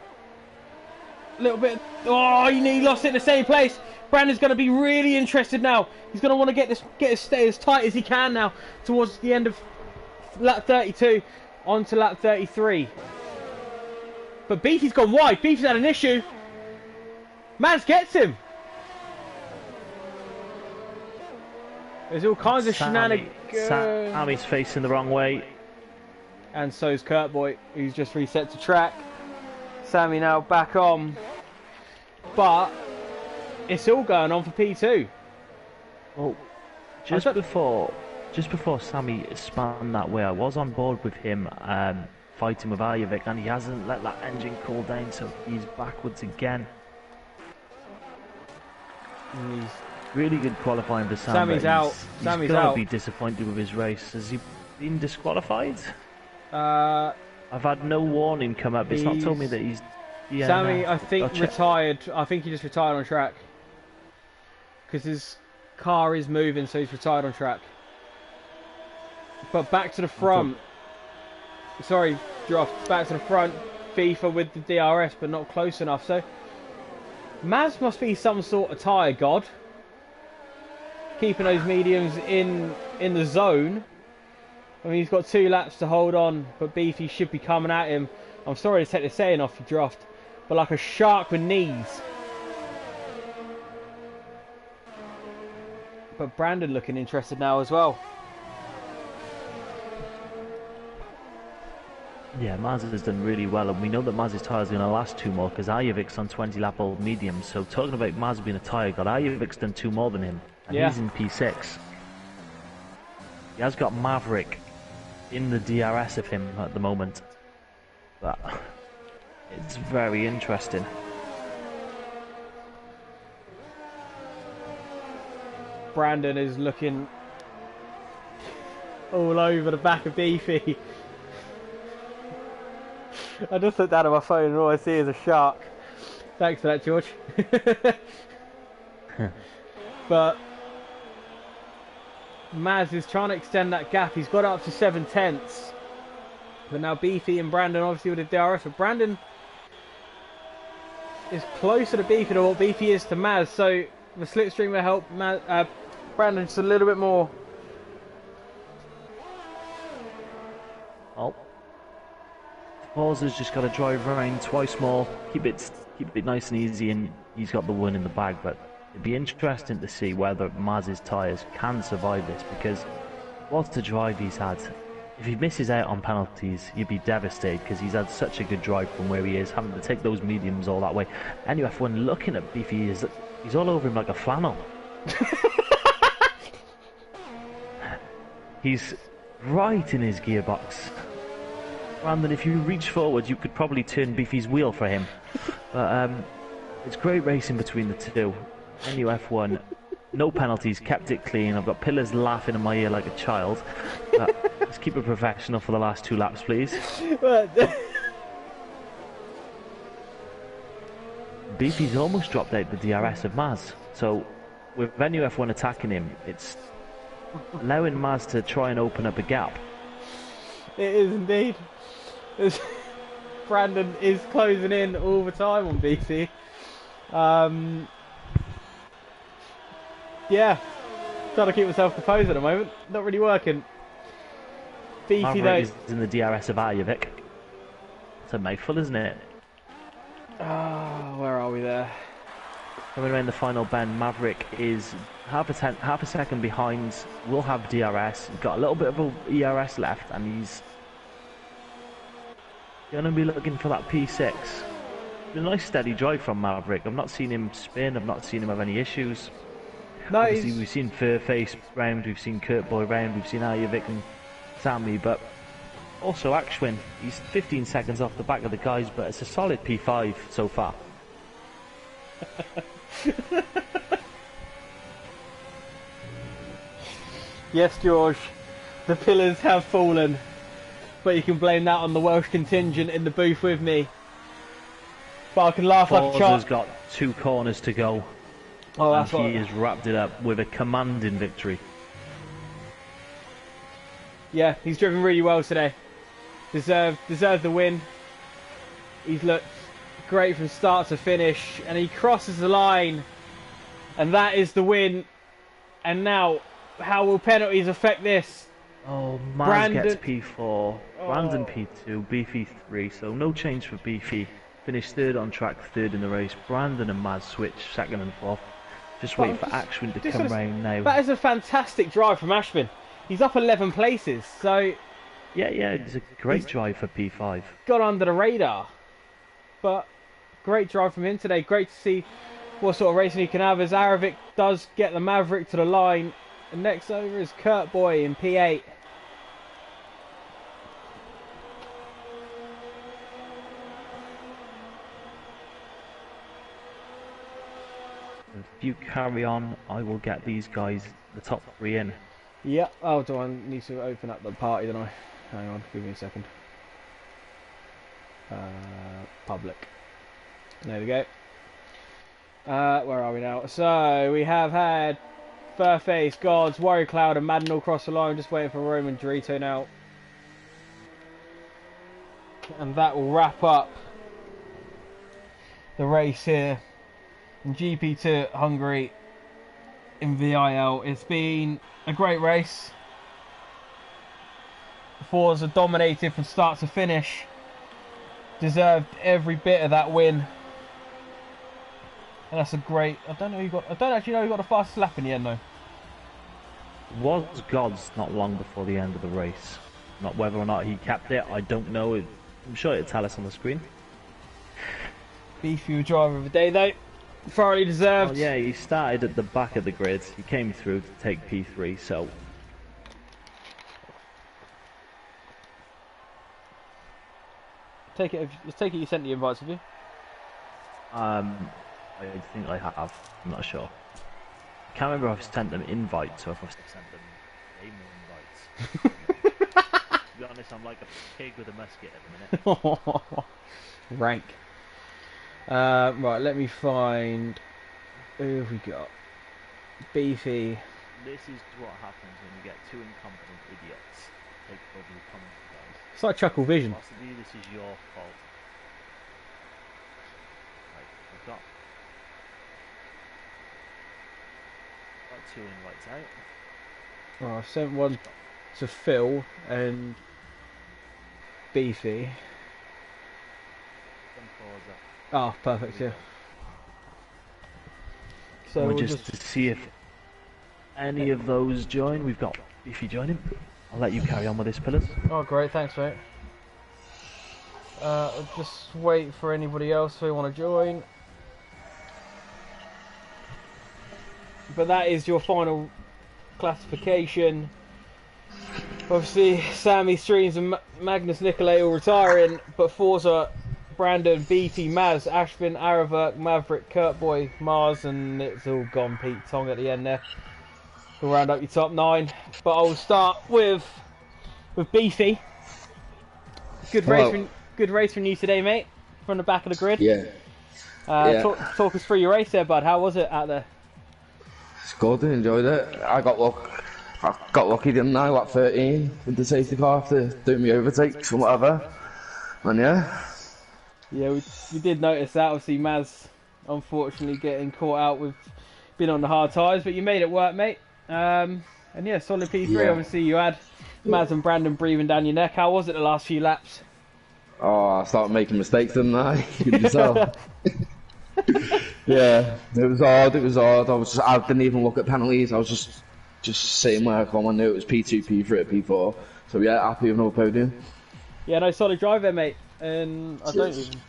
A little bit. Oh, he lost it in the same place. Brandon's going to be really interested now. He's going to want to stay as tight as he can now towards the end of lap 32 on to lap 33. But Beefy's gone wide. Beefy's had an issue. Maz gets him. There's all kinds of shenanigans. Sammy's facing the wrong way. And so's Kurt Boy, who's just reset to track. Sammy now back on. But it's all going on for P2. Well, just before Sammy spun that way, I was on board with him fighting with Arjevic, and he hasn't let that engine cool down, so he's backwards again. He's really good qualifying for Sam. Sammy's out. He's got to be disappointed with his race. Has he been disqualified? I've had no warning come up. It's not told me that he's... Yeah, Sammy, I think, retired. I think he just retired on track. Because his car is moving, so he's retired on track. But back to the front. Sorry, Droft. Back to the front. FIFA with the DRS, but not close enough. So, Maz must be some sort of tyre god. Keeping those mediums in the zone. I mean, he's got 2 laps to hold on, but Beefy should be coming at him. I'm sorry to take the saying off you, Droft, but like a shark with knees. But Brandon looking interested now as well. Yeah, Maz has done really well, and we know that Maz's tyres are going to last 2 more because Arjevic's on 20 lap old mediums. So talking about Maz being a tyre god, Arjevic's done 2 more than him, and he's in P6. He has got Maverick in the DRS of him at the moment, but it's very interesting. Brandon is looking all over the back of Beefy. I just looked down at my phone and all I see is a shark. Thanks for that, George. But Maz is trying to extend that gap. He's got up to 7/10. But now Beefy and Brandon obviously with the DRS. But Brandon is closer to Beefy than what Beefy is to Maz. So the slipstream will help Brandon just a little bit more. Oh. Forza's just got to drive around twice more, keep it nice and easy, and he's got the win in the bag. But it'd be interesting to see whether Maz's tyres can survive this, because what a drive he's had. If he misses out on penalties, you'd be devastated, because he's had such a good drive from where he is, having to take those mediums all that way. NUF, when looking at Beefy, he's all over him like a flannel. He's right in his gearbox. Brandon, if you reach forward, you could probably turn Beefy's wheel for him. But it's great racing between the two. NUF1, no penalties, kept it clean. I've got pillars laughing in my ear like a child. But let's keep it professional for the last 2 laps, please. Beefy's almost dropped out the DRS of Maz. So with NUF1 attacking him, it's allowing Maz to try and open up a gap. It is indeed. Brandon is closing in all the time on BC. Yeah, trying to keep myself composed at the moment. Not really working. BC though is in the DRS of Arjovic. It's a mouthful, isn't it? Oh, where are we there? Coming around the final bend, Maverick is half a second behind. Will have DRS. He's got a little bit of a ERS left, and he's going to be looking for that P6. A nice steady drive from Maverick. I've not seen him spin. I've not seen him have any issues. No, obviously we've seen Furface round, we've seen Kurt Boy round, we've seen Arjovic and Sammy, but also Akshwin. He's 15 seconds off the back of the guys, but it's a solid P5 so far. Yes, George, the pillars have fallen, but you can blame that on the Welsh contingent in the booth with me. But I can laugh like a child. Forza's got 2 corners to go. Oh, that's and he has wrapped it up with a commanding victory. Yeah, he's driven really well today. Deserved the win. He's looked great from start to finish, and he crosses the line, and that is the win. And now, how will penalties affect this? Oh, Maz gets P4, Brandon P2, Beefy 3, so no change for Beefy. Finished 3rd on track, 3rd in the race. Brandon and Maz switch 2nd and 4th. Just waiting for Ashwin to come round now. That is a fantastic drive from Ashwin. He's up 11 places, so... Yeah, it's a great drive for P5. Got under the radar. But great drive from him today. Great to see what sort of racing he can have as Arjovic does get the Maverick to the line. And next over is Kurt Boy in P8. If you carry on, I will get these guys the top 3 in. Yeah. Oh, do I need to open up the party, don't I? Hang on, give me a second. Public. There we go. Where are we now? So, we have had Furface, Gods, Warrior Cloud and Madden all across the line. Just waiting for Roman Dorito now. And that will wrap up the race here in GP2 Hungary in VIL. It's been a great race. Forza dominated from start to finish. Deserved every bit of that win. And that's a great... I don't actually know who got the fastest lap in the end though. Was Gods not long before the end of the race. Not whether or not he kept it, I don't know. I'm sure it'll tell us on the screen. Beefy driver of the day though. Thoroughly deserved. Well, yeah, he started at the back of the grid. He came through to take P3, so... Take it you sent the invites, have you? I think I have. I'm not sure. I can't remember if I've sent them invites or if I've sent them game invites. To be honest, I'm like a pig with a musket at the minute. Rank. Right, let me find... Who have we got? Beefy. This is what happens when you get 2 incompetent idiots take over the commentary, guys. It's like Chuckle Vision. Possibly this is your fault. Right, we've got 2 invites out. Oh, I sent one to Phil and Beefy. Oh, perfect, yeah. So we'll just to see if any of those join. We've got Beefy joining. I'll let you carry on with this, Pillars. Oh, great, thanks, mate. I'll just wait for anybody else who want to join. But that is your final classification. Obviously, Sammy Streams and Magnus Nicolay all retiring, but Forza, Brandon, Beatty, Maz, Ashvin, Araverk, Maverick, Kurtboy, Mars, and it's all gone Pete Tong at the end there. We'll round up your top 9, but I'll start with Beefy. Good race from you today, mate. From the back of the grid. Yeah. Talk us through your race there, bud. How was it out there? It's good, I enjoyed it. I got lucky, didn't I? Like 13 with the safety car after doing me overtakes or whatever. And yeah. Yeah, we did notice that. Obviously, Maz unfortunately getting caught out with being on the hard tyres, but you made it work, mate. And yeah, solid P3. Yeah. Obviously, you had Maz and Brandon breathing down your neck. How was it the last few laps? Oh, I started making mistakes, didn't I? You can tell. Yeah, it was hard. I didn't even look at penalties. I was just sitting where I knew it was P2, P3, P4. So yeah, happy with no podium. Yeah, no, solid drive there, mate. And I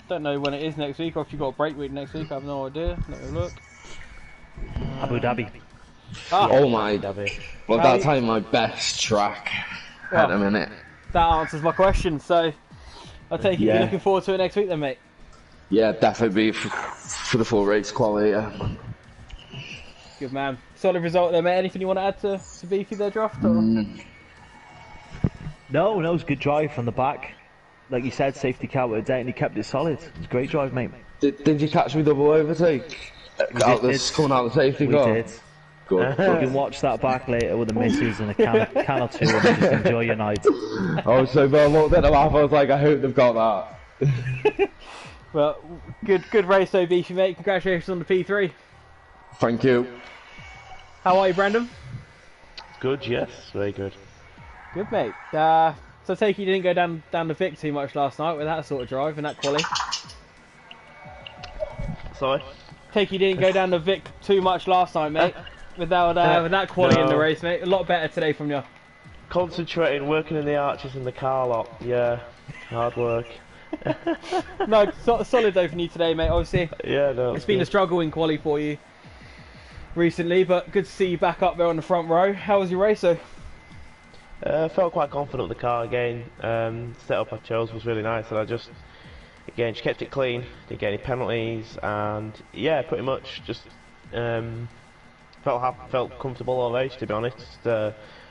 don't know when it is next week, or if you've got a break week next week. I have no idea. Let me look. Abu Dhabi. Oh my! Dhabi. Well, that's my best track at the minute. That answers my question. So I take it you're looking forward to it next week, then, mate. Yeah, definitely for the full race quality. Yeah. Good man. Solid result there, mate. Anything you want to add to Beefy there, Draft? Or? No, it was a good drive from the back. Like you said, safety car with a dent and he kept it solid. It was a great drive, mate. Did you catch me double overtake? Coming out the safety car? We did. Good. You can watch that back later with the missus and a can or two and just enjoy your night. Oh, so I looked at the map, I was like, I hope they've got that. Well, good race though, Beefy, mate. Congratulations on the P3. Thank you. How are you, Brandon? Good, yes, very good. Good, mate. So I take it you didn't go down the Vic too much last night with that sort of drive and that quali. Sorry? Take you didn't go down the Vic too much last night, mate. With that quali in the race, mate. A lot better today from you. Concentrating, working in the arches in the car lot. Yeah, hard work. No, solid though from you today, mate. Obviously, Yeah, no. it's been a struggle in quali for you recently, but good to see you back up there on the front row. How was your race, though? Felt quite confident with the car again. Setup I chose was really nice, and I just kept it clean. Didn't get any penalties, and yeah, pretty much just felt comfortable all race, to be honest.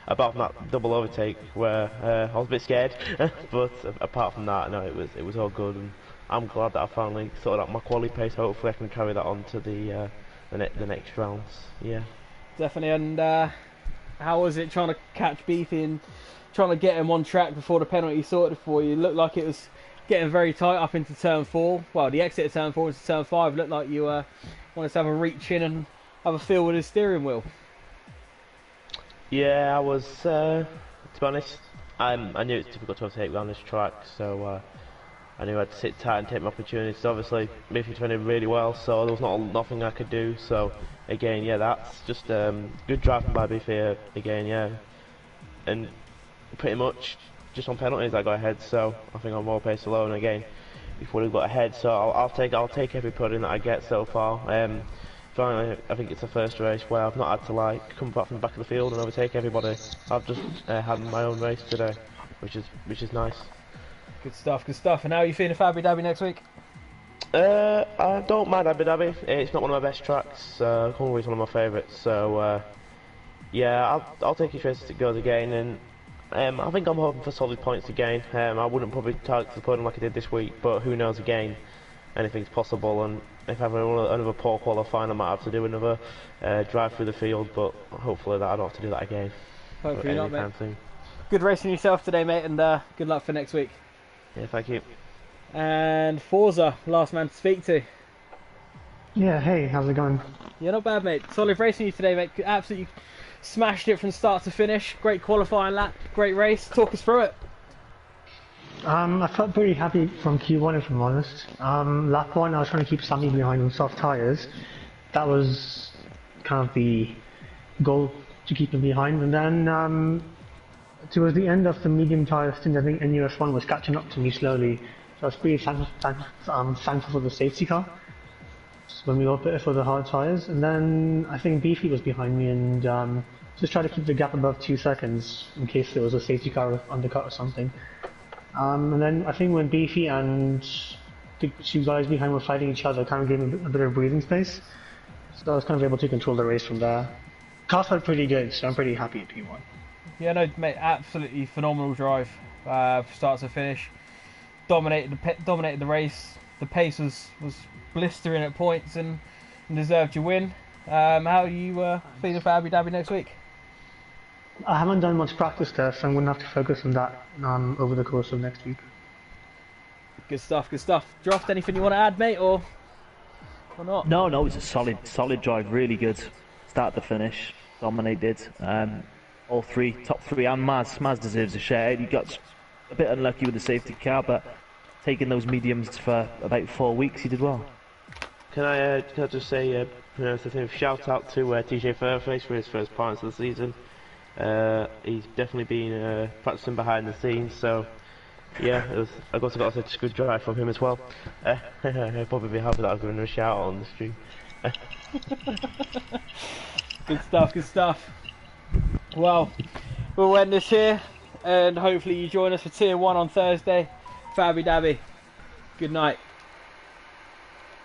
Apart from that double overtake where I was a bit scared, but apart from that, no, it was all good, and I'm glad that I finally sorted out my quali pace. Hopefully, I can carry that on to the next rounds. Yeah, Definitely. And how was it trying to catch Beefy and trying to get him on track before the penalty sorted for you? It looked like it was getting very tight up into turn 4. Well, the exit of turn 4 into turn 5 looked like you wanted to have a reach in and have a feel with his steering wheel. yeah, I was. To be honest, I knew it's difficult to overtake around this track, so I knew I had to sit tight and take my opportunities. Obviously, Miffy's running really well, so there was nothing I could do. So again, yeah, that's just good driving by Biffy again, yeah. And pretty much just on penalties I got ahead, so I think I'm more pace alone again before we got ahead. So I'll take every podium that I get so far. Finally, I think it's the first race where I've not had to come back from the back of the field and overtake everybody. I've just had my own race today, which is nice. Good stuff, good stuff. And how are you feeling for Abu Dhabi next week? I don't mind Abu Dhabi. It's not one of my best tracks. Hungary is one of my favourites. So yeah, I'll take each race as it goes again, and I think I'm hoping for solid points again. I wouldn't probably target the podium like I did this week, but who knows again? Anything's possible, and if I have another poor qualifying, I might have to do another drive through the field. But hopefully that I don't have to do that again. Hopefully not, mate. Good racing yourself today, mate, and good luck for next week. Yeah, thank you. And Forza, last man to speak to. Yeah, hey, how's it going? Yeah, not bad, mate. Solid racing you today, mate. Absolutely smashed it from start to finish. Great qualifying lap, great race. Talk us through it. I felt pretty happy from Q1 if I'm honest. Lap 1 I was trying to keep Sammy behind on soft tyres. That was kind of the goal, to keep him behind, and then towards the end of the medium tyre stint I think NUS1 was catching up to me slowly, so I was pretty thankful for the safety car. when we got bit for the hard tyres, and then I think Beefy was behind me and just tried to keep the gap above 2 seconds in case there was a safety car undercut or something. And then I think when Beefy and the 2 guys behind were fighting each other, kind of gave me a bit of breathing space, so I was kind of able to control the race from there. Car felt pretty good, so I'm pretty happy at P1. Yeah, no, mate, absolutely phenomenal drive, start to finish. Dominated the race. The pace was blistering at points and deserved your win. How are you feeling for Abu Dhabi next week? I haven't done much practice there, so I'm going to have to focus on that over the course of next week. Good stuff, good stuff. Droft, anything you want to add, mate, or not? No, it was a solid drive, really good. Start to finish, dominated. All three, top 3, and Maz deserves a share. He got a bit unlucky with the safety car, but taking those mediums for about 4 weeks, he did well. Can I just say, shout out to TJ Fairface for his first points of the season. He's definitely been practicing behind the scenes, so yeah, I got such a good drive from him as well. He'll probably be happy that I've given him a shout out on the stream. Good stuff, good stuff. Well, we'll end this here, and hopefully you join us for Tier 1 on Thursday for Abu Dhabi. Good night.